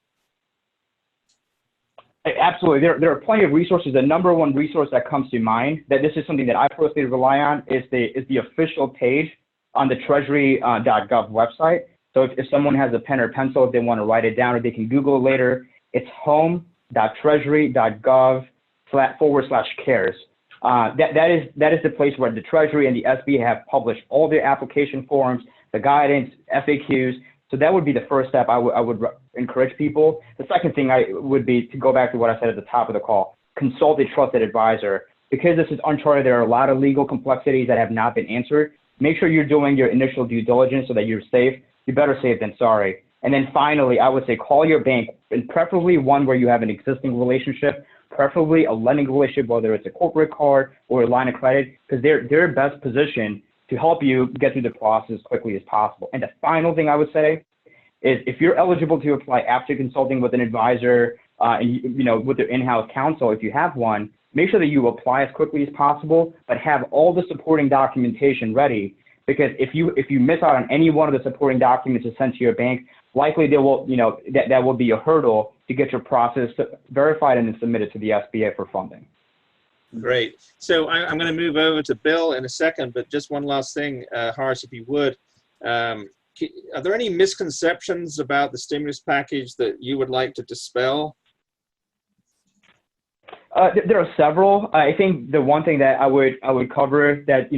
Absolutely. There are plenty of resources. The number one resource that comes to mind, that this is something that I personally rely on, is the official page on the treasury.gov website. So if someone has a pen or pencil, if they want to write it down, or they can Google it later, it's home.treasury.gov/cares. That is the place where the Treasury and the SBA have published all their application forms, the guidance, FAQs. So that would be the first step I would encourage people. The second thing would be to go back to what I said at the top of the call, consult a trusted advisor. Because this is uncharted, there are a lot of legal complexities that have not been answered. Make sure you're doing your initial due diligence so that you're safe. You're better safe than sorry. And then finally, I would say call your bank, and preferably one where you have an existing relationship, preferably a lending relationship, whether it's a corporate card or a line of credit, because they're best positioned to help you get through the process as quickly as possible. And the final thing I would say is, if you're eligible to apply after consulting with an advisor, and with their in-house counsel, if you have one, make sure that you apply as quickly as possible, but have all the supporting documentation ready. Because if you miss out on any one of the supporting documents sent to your bank, likely there will, that will be a hurdle to get your process verified and then submitted to the SBA for funding. Great. So I'm going to move over to Bill in a second, but just one last thing, Harsh, if you would. Are there any misconceptions about the stimulus package that you would like to dispel? There are several. I think the one thing that I would cover that,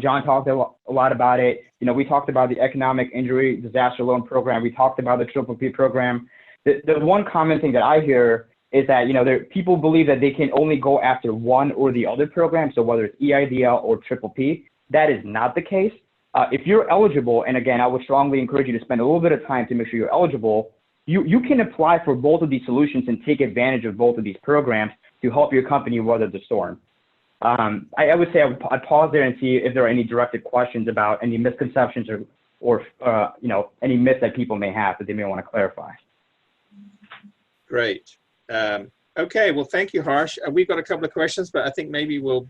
John talked a lot about it. We talked about the economic injury disaster loan program. We talked about the PPP program. The one common thing that I hear is that, people believe that they can only go after one or the other program. So whether it's EIDL or PPP, that is not the case. If you're eligible, and again, I would strongly encourage you to spend a little bit of time to make sure you're eligible, you can apply for both of these solutions and take advantage of both of these programs to help your company weather the storm. I would say I'd pause there and see if there are any directed questions about any misconceptions or any myths that people may have that they may want to clarify. Great. Okay, well, thank you, Harsh. We've got a couple of questions, but I think maybe we'll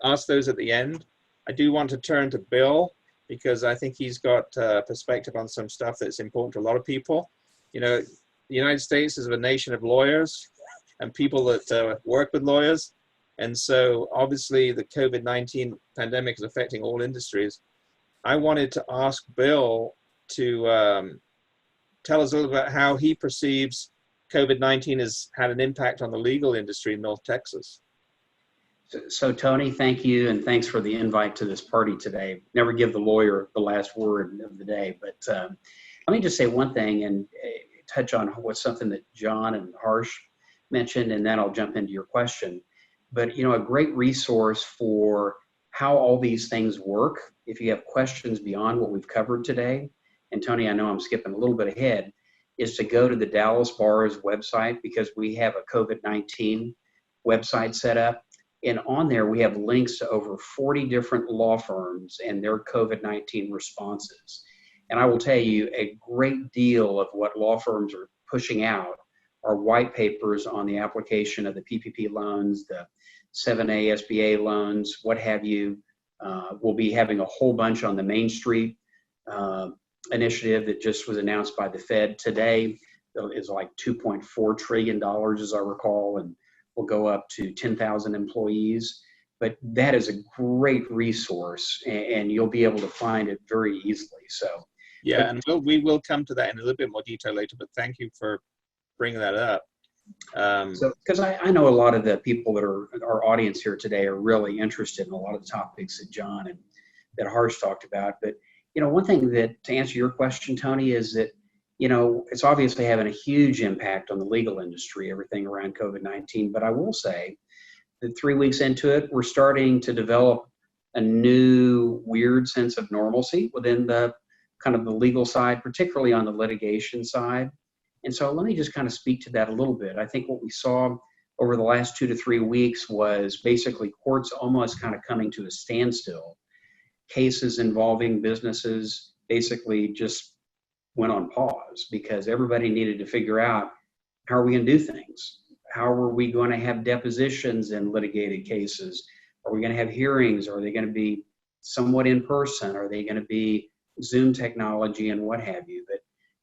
ask those at the end. I do want to turn to Bill, because I think he's got perspective on some stuff that's important to a lot of people. The United States is a nation of lawyers and people that work with lawyers. And so obviously the COVID-19 pandemic is affecting all industries. I wanted to ask Bill to tell us a little about how he perceives COVID-19 has had an impact on the legal industry in North Texas. So Tony, thank you, and thanks for the invite to this party today. Never give the lawyer the last word of the day, but let me just say one thing and touch on what's something that John and Harsh mentioned, and then I'll jump into your question. But a great resource for how all these things work, if you have questions beyond what we've covered today, and Tony, I know I'm skipping a little bit ahead, is to go to the Dallas Bar's website, because we have a COVID-19 website set up. And on there, we have links to over 40 different law firms and their COVID-19 responses. And I will tell you, a great deal of what law firms are pushing out are white papers on the application of the PPP loans, the 7A SBA loans, what have you. We'll be having a whole bunch on the Main Street initiative that just was announced by the Fed today. It's like $2.4 trillion, as I recall, and will go up to 10,000 employees. But that is a great resource, and you'll be able to find it very easily. So yeah, and we will come to that in a little bit more detail later, but thank you for bringing that up. So, because I know a lot of the people that are our audience here today are really interested in a lot of the topics that John and that Harsh talked about. But, one thing that, to answer your question, Tony, is that, it's obviously having a huge impact on the legal industry, everything around COVID-19. But I will say that 3 weeks into it, we're starting to develop a new weird sense of normalcy within the kind of the legal side, particularly on the litigation side. And so let me just kind of speak to that a little bit. I think what we saw over the last 2 to 3 weeks was basically courts almost kind of coming to a standstill. Cases involving businesses basically just went on pause because everybody needed to figure out, how are we going to do things? How are we going to have depositions in litigated cases? Are we going to have hearings? Are they going to be somewhat in person? Are they going to be Zoom technology and what have you? But,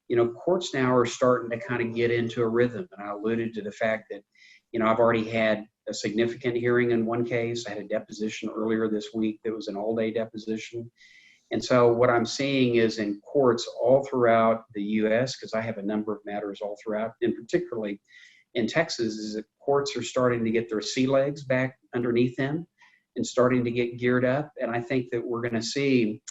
you know, courts now are starting to kind of get into a rhythm. And I alluded to the fact that, you know, I've already had a significant hearing in one case. I had a deposition earlier this week that was an all-day deposition. And so what I'm seeing is in courts all throughout the U.S., because I have a number of matters all throughout, and particularly in Texas, is that courts are starting to get their sea legs back underneath them and starting to get geared up. And I think that we're going to see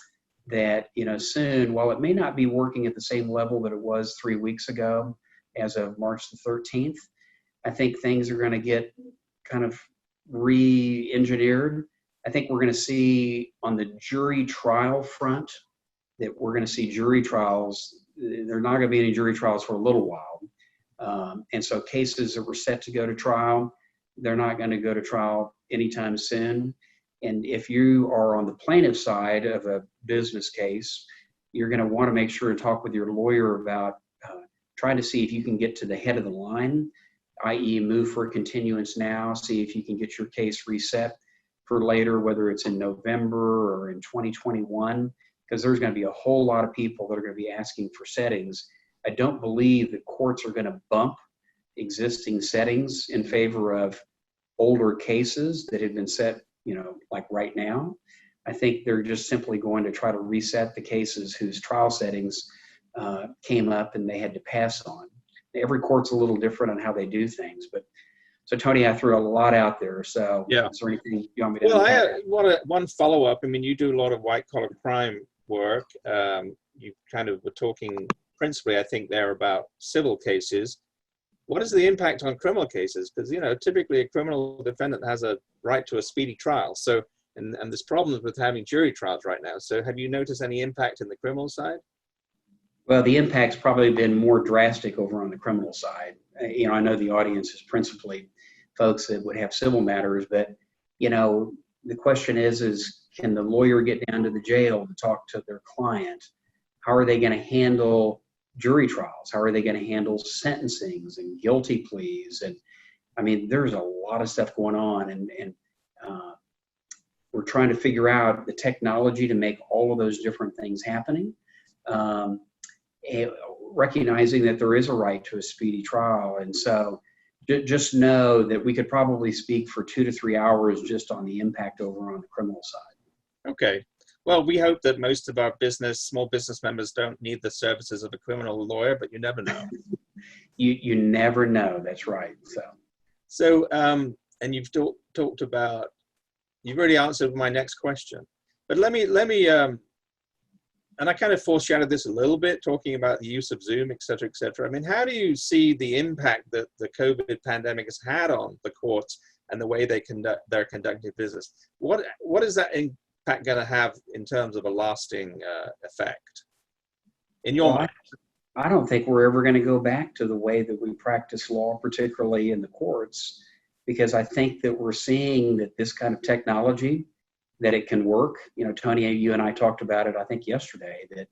that, you know, soon, while it may not be working at the same level that it was 3 weeks ago as of March the 13th, I think things are going to get kind of re-engineered. I think we're going to see on the jury trial front that we're going to see jury trials. There are not going to be any jury trials for a little while. And so cases that were set to go to trial, they're not going to go to trial anytime soon. And if you are on the plaintiff side of a business case, you're going to want to make sure and talk with your lawyer about trying to see if you can get to the head of the line, i.e. move for a continuance now, see if you can get your case reset for later, whether it's in November or in 2021, because there's going to be a whole lot of people that are going to be asking for settings. I don't believe that courts are going to bump existing settings in favor of older cases that have been set, you know, like right now. I think they're just simply going to try to reset the cases whose trial settings came up and they had to pass on. Every court's a little different on how they do things, but so Tony, I threw a lot out there. So yeah. Is there anything you want me to? Well, I want one follow up. I mean, you do a lot of white collar crime work. You kind of were talking principally, I think, there about civil cases. What is the impact on criminal cases? Because, you know, typically a criminal defendant has a right to a speedy trial. So, and there's problems with having jury trials right now. So have you noticed any impact in the criminal side? Well, the impact's probably been more drastic over on the criminal side. You know, I know the audience is principally folks that would have civil matters, but, you know, the question is can the lawyer get down to the jail to talk to their client? How are they going to handle jury trials? How are they going to handle sentencings and guilty pleas? And I mean, there's a lot of stuff going on, and we're trying to figure out the technology to make all of those different things happening. Recognizing that there is a right to a speedy trial. And so just know that we could probably speak for 2 to 3 hours just on the impact over on the criminal side. Okay. Well, we hope that most of our small business members don't need the services of a criminal lawyer, but you never know. You never know. That's right. So and you've talked about, you've already answered my next question, but let me, and I kind of foreshadowed this a little bit, talking about the use of Zoom, et cetera, et cetera. I mean, how do you see the impact that the COVID pandemic has had on the courts and the way they're conducting business? What is that impact going to have in terms of a lasting effect in your mind? I don't think we're ever going to go back to the way that we practice law, particularly in the courts, because I think that we're seeing that this kind of technology, that it can work. You know, Tony, you and I talked about it, I think yesterday, that,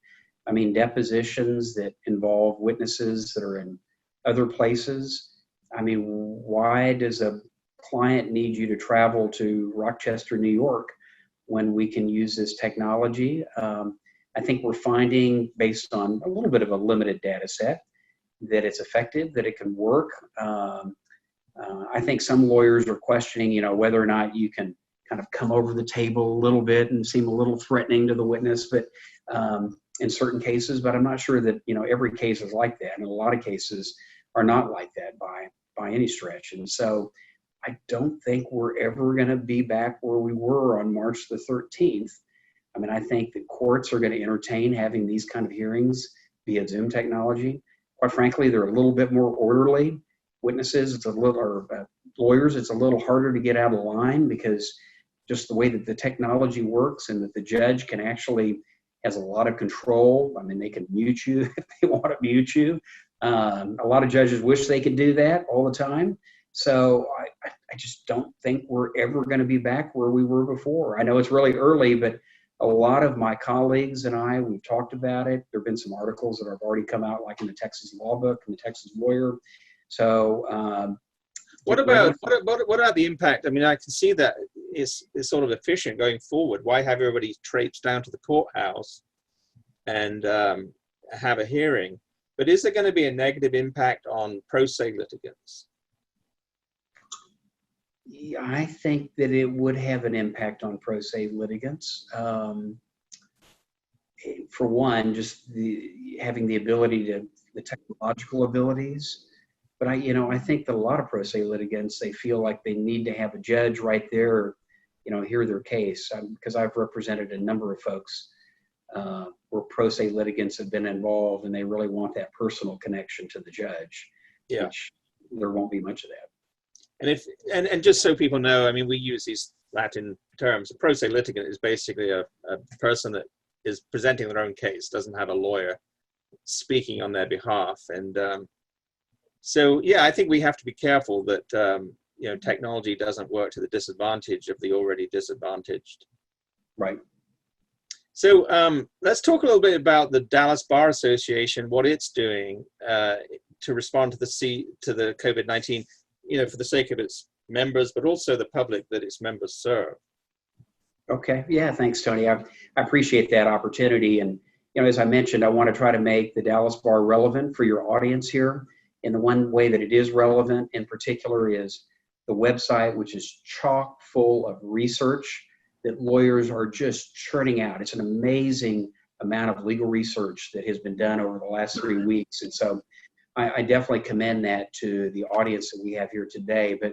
I mean, depositions that involve witnesses that are in other places. I mean, why does a client need you to travel to Rochester, New York, when we can use this technology? I think we're finding, based on a little bit of a limited data set, that it's effective, that it can work. I think some lawyers are questioning, you know, whether or not you can kind of come over the table a little bit and seem a little threatening to the witness, but in certain cases, but I'm not sure that, you know, every case is like that. And a lot of cases are not like that by any stretch. And so I don't think we're ever going to be back where we were on March the 13th. I mean, I think the courts are going to entertain having these kind of hearings via Zoom technology. Quite frankly, they're a little bit more orderly. Witnesses, it's a little, or lawyers, it's a little harder to get out of line because just the way that the technology works, and that the judge can actually has a lot of control. I mean, they can mute you if they want to mute you. A lot of judges wish they could do that all the time. So I just don't think we're ever going to be back where we were before. I know it's really early, but a lot of my colleagues and I, we've talked about it. There have been some articles that have already come out, like in the Texas Law Book and the Texas Lawyer. So what about the impact? I mean, I can see that is sort of efficient going forward. Why have everybody traipse down to the courthouse and have a hearing? But is there going to be a negative impact on pro se litigants? Yeah, I think that it would have an impact on pro se litigants. For one, just having the ability to, the technological abilities. But I think that a lot of pro se litigants, they feel like they need to have a judge right there, hear their case. Because I've represented a number of folks where pro se litigants have been involved, and they really want that personal connection to the judge. Yeah. Which there won't be much of that. And just so people know, I mean, we use these Latin terms. A pro se litigant is basically a person that is presenting their own case, doesn't have a lawyer speaking on their behalf. And so, yeah, I think we have to be careful that, technology doesn't work to the disadvantage of the already disadvantaged. Right. So let's talk a little bit about the Dallas Bar Association, what it's doing to respond to the COVID-19, for the sake of its members, but also the public that its members serve. Okay. Yeah. Thanks, Tony. I appreciate that opportunity. And, as I mentioned, I want to try to make the Dallas Bar relevant for your audience here. And the one way that it is relevant in particular is the website, which is chock full of research that lawyers are just churning out. It's an amazing amount of legal research that has been done over the last 3 weeks. And so I definitely commend that to the audience that we have here today. But,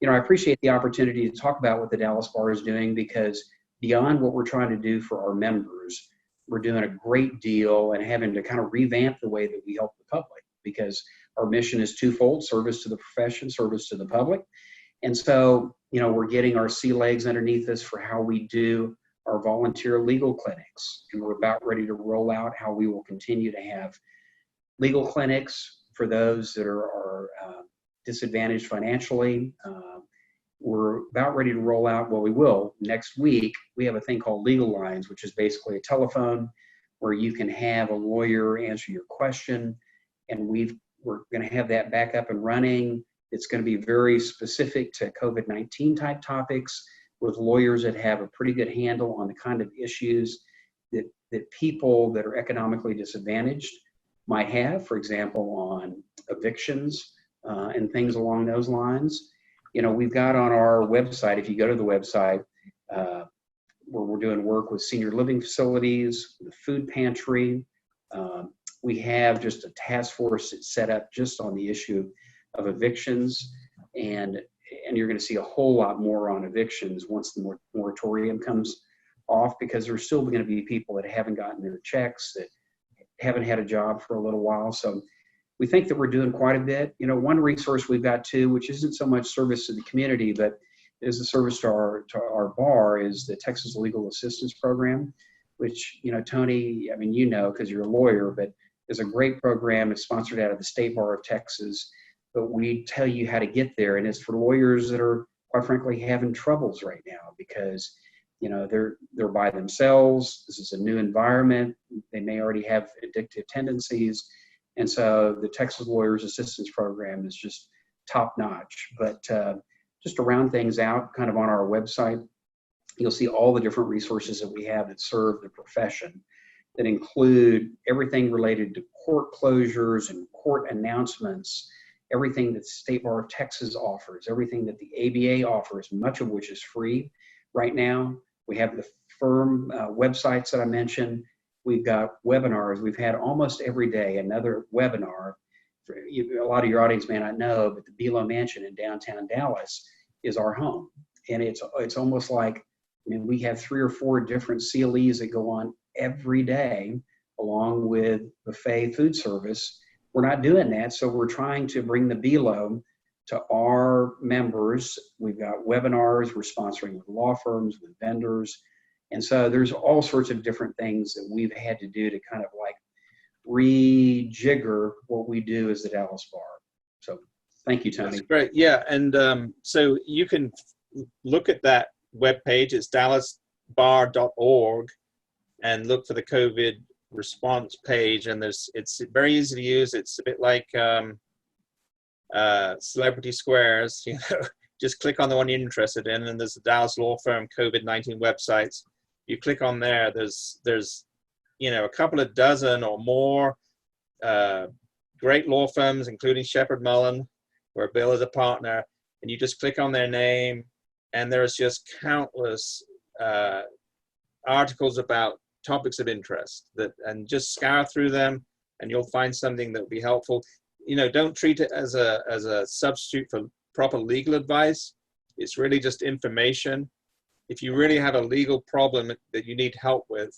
I appreciate the opportunity to talk about what the Dallas Bar is doing, because beyond what we're trying to do for our members, we're doing a great deal and having to kind of revamp the way that we help the public, because our mission is twofold: service to the profession, service to the public. And so, we're getting our sea legs underneath us for how we do our volunteer legal clinics. And we're about ready to roll out how we will continue to have legal clinics for those that are disadvantaged financially. We're about ready to roll out, we will next week. We have a thing called Legal Lines, which is basically a telephone where you can have a lawyer answer your question. And we're going to have that back up and running. It's going to be very specific to COVID-19 type topics, with lawyers that have a pretty good handle on the kind of issues that people that are economically disadvantaged might have, for example, on evictions and things along those lines. We've got on our website, if you go to the website, where we're doing work with senior living facilities, the food pantry. We have just a task force that's set up just on the issue of evictions. And you're going to see a whole lot more on evictions once the moratorium comes off, because there's still going to be people that haven't gotten their checks, that haven't had a job for a little while. So we think that we're doing quite a bit. One resource we've got too, which isn't so much service to the community, but is a service to our bar, is the Texas Legal Assistance Program, which, Tony, I mean, because you're a lawyer, but is a great program. It's sponsored out of the State Bar of Texas, but we tell you how to get there. And it's for lawyers that are, quite frankly, having troubles right now, because they're by themselves. This is a new environment. They may already have addictive tendencies. And so the Texas Lawyers Assistance Program is just top notch. But just to round things out, kind of on our website, you'll see all the different resources that we have that serve the profession, that include everything related to court closures and court announcements, everything that the State Bar of Texas offers, everything that the ABA offers, much of which is free right now. We have the firm websites that I mentioned. We've got webinars. We've had almost every day another webinar. A lot of your audience may not know, but the Belo Mansion in downtown Dallas is our home. And it's almost like, we have 3 or 4 different CLEs that go on every day, along with buffet food service. We're not doing that, so we're trying to bring the Belo to our members. We've got webinars. We're sponsoring with law firms, with vendors. And so there's all sorts of different things that we've had to do to kind of like rejigger what we do as the Dallas Bar. So Thank you, Tony. That's great. Yeah, and so you can look at that webpage. It's dallasbar.org, and look for the COVID response page. And it's very easy to use. It's a bit like Celebrity Squares. You know, just click on the one you're interested in, and there's the Dallas law firm COVID-19 websites. You click on there. There's you know, a couple of dozen or more great law firms, including Sheppard Mullin, where Bill is a partner, and you just click on their name, and there's just countless articles about topics of interest and just scour through them, and you'll find something that will be helpful. You know, don't treat it as a substitute for proper legal advice. It's really just information. If you really have a legal problem that you need help with,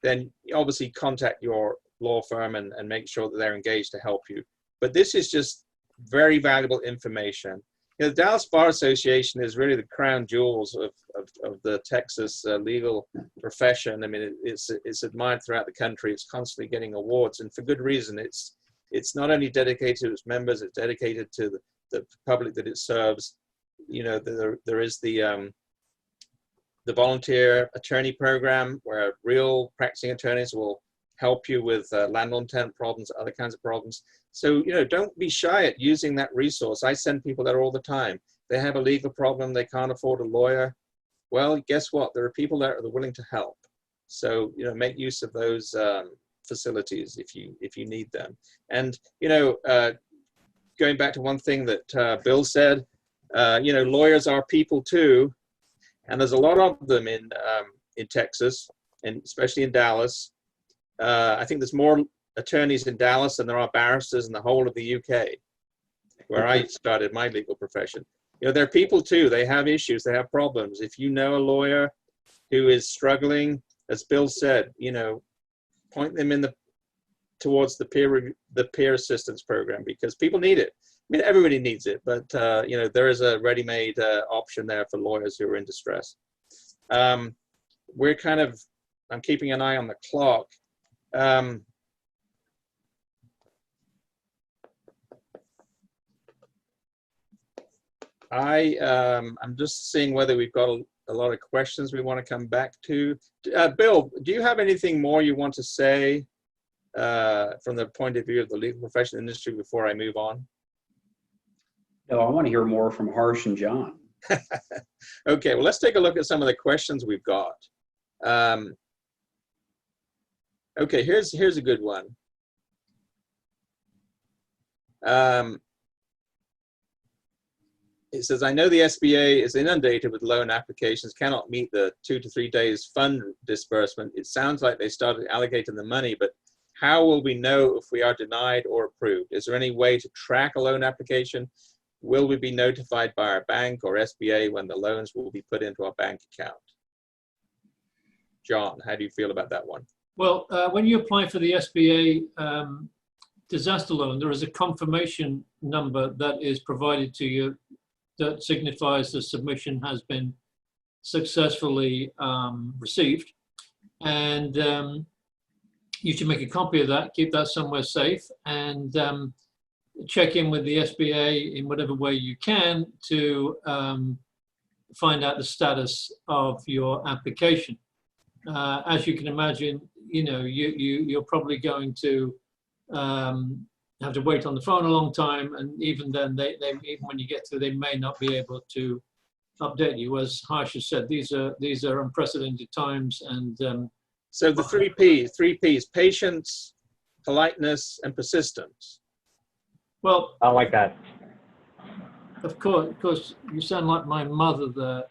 then obviously contact your law firm and make sure that they're engaged to help you. But this is just very valuable information. You know, the Dallas Bar Association is really the crown jewels of the Texas legal profession. I mean, it's admired throughout the country. It's constantly getting awards, and for good reason. It's not only dedicated to its members, it's dedicated to the public that it serves. You know, there is the volunteer attorney program, where real practicing attorneys will help you with landlord-tenant problems, other kinds of problems. So, you know, don't be shy at using that resource. I send people there all the time. They have a legal problem, they can't afford a lawyer. Well, guess what? There are people there that are willing to help. So, you know, make use of those facilities if you need them. And, you know, going back to one thing that Bill said, you know, lawyers are people too. And there's a lot of them in Texas, and especially in Dallas. I think there's more attorneys in Dallas than there are barristers in the whole of the UK, where I started my legal profession. You know, they're people too. They have issues. They have problems. If you know a lawyer who is struggling, as Bill said, you know, point them towards the peer assistance program, because people need it. I mean, everybody needs it, but you know, there is a ready-made option there for lawyers who are in distress. I'm keeping an eye on the clock. I'm just seeing whether we've got a lot of questions we want to come back to. Bill, do you have anything more you want to say from the point of view of the legal profession industry before I move on? No, I want to hear more from Harsh and John. Okay, well, let's take a look at some of the questions we've got. Okay, here's a good one. It says, I know the SBA is inundated with loan applications, cannot meet the 2 to 3 days fund disbursement. It sounds like they started allocating the money, but how will we know if we are denied or approved? Is there any way to track a loan application? Will we be notified by our bank or SBA when the loans will be put into our bank account? John, how do you feel about that one? Well, when you apply for the SBA disaster loan, there is a confirmation number that is provided to you that signifies the submission has been successfully received. And you should make a copy of that, keep that somewhere safe, and check in with the SBA in whatever way you can to find out the status of your application. As you can imagine, you know, you're probably going to have to wait on the phone a long time, and even then, even when you get through, they may not be able to update you. As Harsh has said, these are unprecedented times, and so the three Ps: patience, politeness, and persistence. Well, I like that. Of course, you sound like my mother there.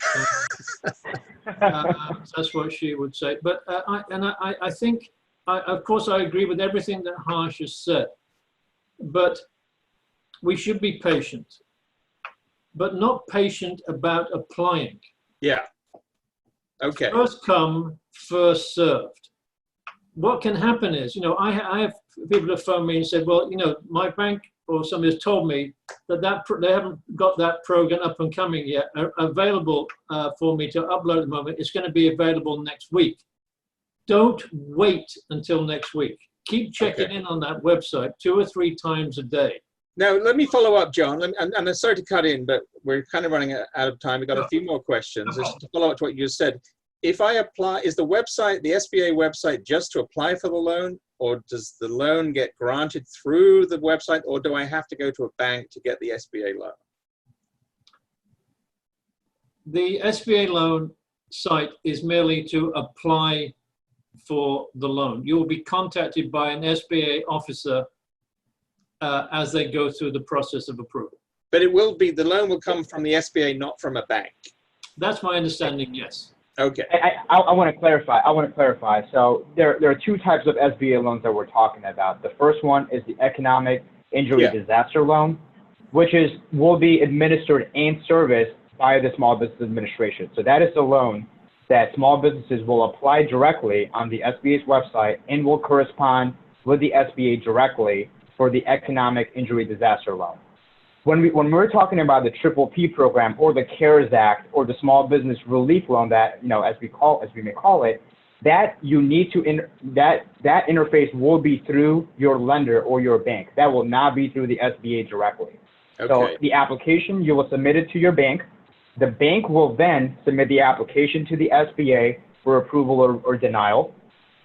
That's what she would say. But I think, of course, I agree with everything that Harsh has said. But we should be patient, but not patient about applying. Yeah. Okay. First come, first served. What can happen is, you know, I have people who phone me and said, well, you know, my bank or somebody has told me that they haven't got that program up and coming yet, available for me to upload at the moment. It's going to be available next week. Don't wait until next week. Keep checking in on that website 2 or 3 times a day. Now, let me follow up, John. And I'm sorry to cut in, but we're kind of running out of time. We've got a few more questions. Just to follow up to what you said, if I apply, is the website, the SBA website, just to apply for the loan, or does the loan get granted through the website, or do I have to go to a bank to get the SBA loan? The SBA loan site is merely to apply for the loan. You will be contacted by an SBA officer as they go through the process of approval. But it will be, the loan will come from the SBA, not from a bank. That's my understanding, yes. Okay. I want to clarify. So there are two types of SBA loans that we're talking about. The first one is the economic injury disaster loan, which will be administered and serviced by the Small Business Administration. So that is the loan that small businesses will apply directly on the SBA's website and will correspond with the SBA directly for the economic injury disaster loan. When we're talking about the PPP program or the CARES Act or the small business relief loan that, as we may call it, that you need to, that interface will be through your lender or your bank. That will not be through the SBA directly. Okay. So the application, you will submit it to your bank. The bank will then submit the application to the SBA for approval or denial.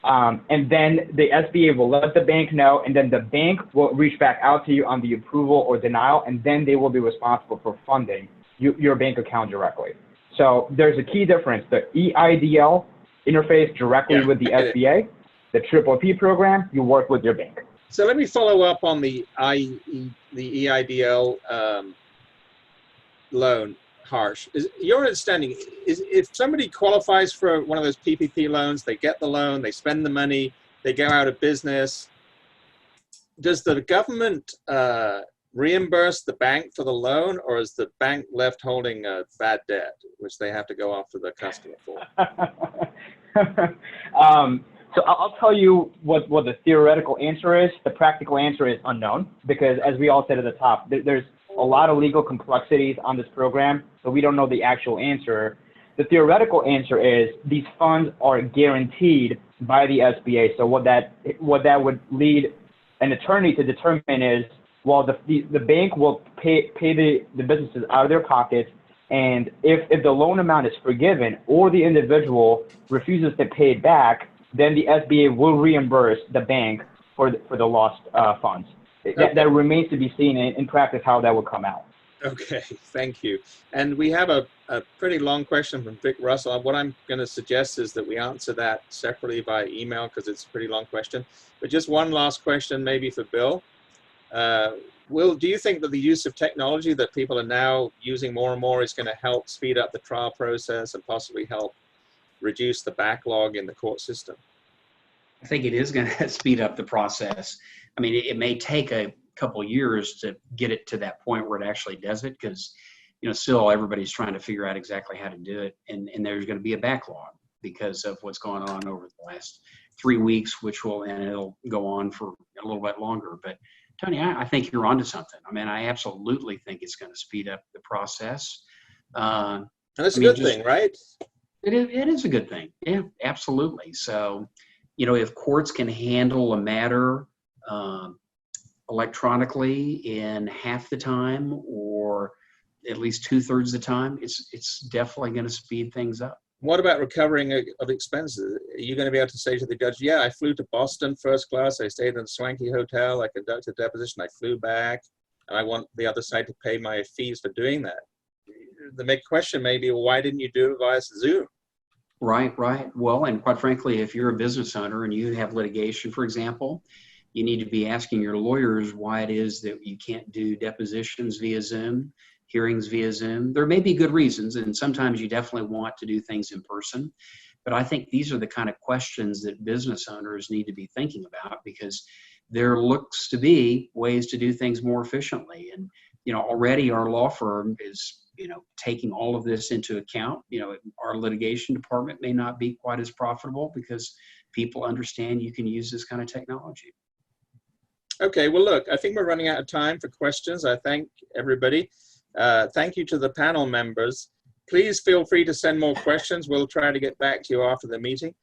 And then the SBA will let the bank know, and then the bank will reach back out to you on the approval or denial, and then they will be responsible for funding your bank account directly. So there's a key difference. The EIDL interface directly with the SBA. The PPP program, you work with your bank. So let me follow up on the EIDL loan. Harsh. Is your understanding is if somebody qualifies for one of those PPP loans, they get the loan, they spend the money, they go out of business, does the government reimburse the bank for the loan, or is the bank left holding a bad debt, which they have to go after the customer for? So I'll tell you what the theoretical answer is. The practical answer is unknown, because as we all said at the top, there's a lot of legal complexities on this program, so we don't know the actual answer. The theoretical answer is these funds are guaranteed by the SBA. So what that would lead an attorney to determine is, well, the bank will pay the businesses out of their pockets, and if the loan amount is forgiven or the individual refuses to pay it back, then the SBA will reimburse the bank for the lost funds. Okay. That remains to be seen in practice how that would come out. Okay, thank you. And we have a pretty long question from Vic Russell. What I'm going to suggest is that we answer that separately by email, because it's a pretty long question. But just one last question, maybe for Bill. Will, do you think that the use of technology that people are now using more and more is going to help speed up the trial process and possibly help reduce the backlog in the court system? I think it is going to speed up the process. I mean, it may take a couple years to get it to that point where it actually does it, because, still everybody's trying to figure out exactly how to do it. And there's going to be a backlog because of what's going on over the last 3 weeks, and it'll go on for a little bit longer. But Tony, I think you're onto something. I mean, I absolutely think it's going to speed up the process. And that's a good thing, right? It is a good thing. Yeah, absolutely. So, if courts can handle a matter electronically in half the time, or at least 2/3 of the time, it's definitely going to speed things up. What about recovering of expenses? Are you going to be able to say to the judge, yeah, I flew to Boston first class, I stayed in a swanky hotel, I conducted a deposition, I flew back, and I want the other side to pay my fees for doing that? The big question may be, well, why didn't you do it via Zoom? Right. Well, and quite frankly, if you're a business owner and you have litigation, for example, you need to be asking your lawyers why it is that you can't do depositions via Zoom, hearings via Zoom. There may be good reasons, and sometimes you definitely want to do things in person. But I think these are the kind of questions that business owners need to be thinking about, because there looks to be ways to do things more efficiently. And, already our law firm is, taking all of this into account. Our litigation department may not be quite as profitable because people understand you can use this kind of technology. Okay, well, look, I think we're running out of time for questions. I thank everybody. Thank you to the panel members. Please feel free to send more questions. We'll try to get back to you after the meeting.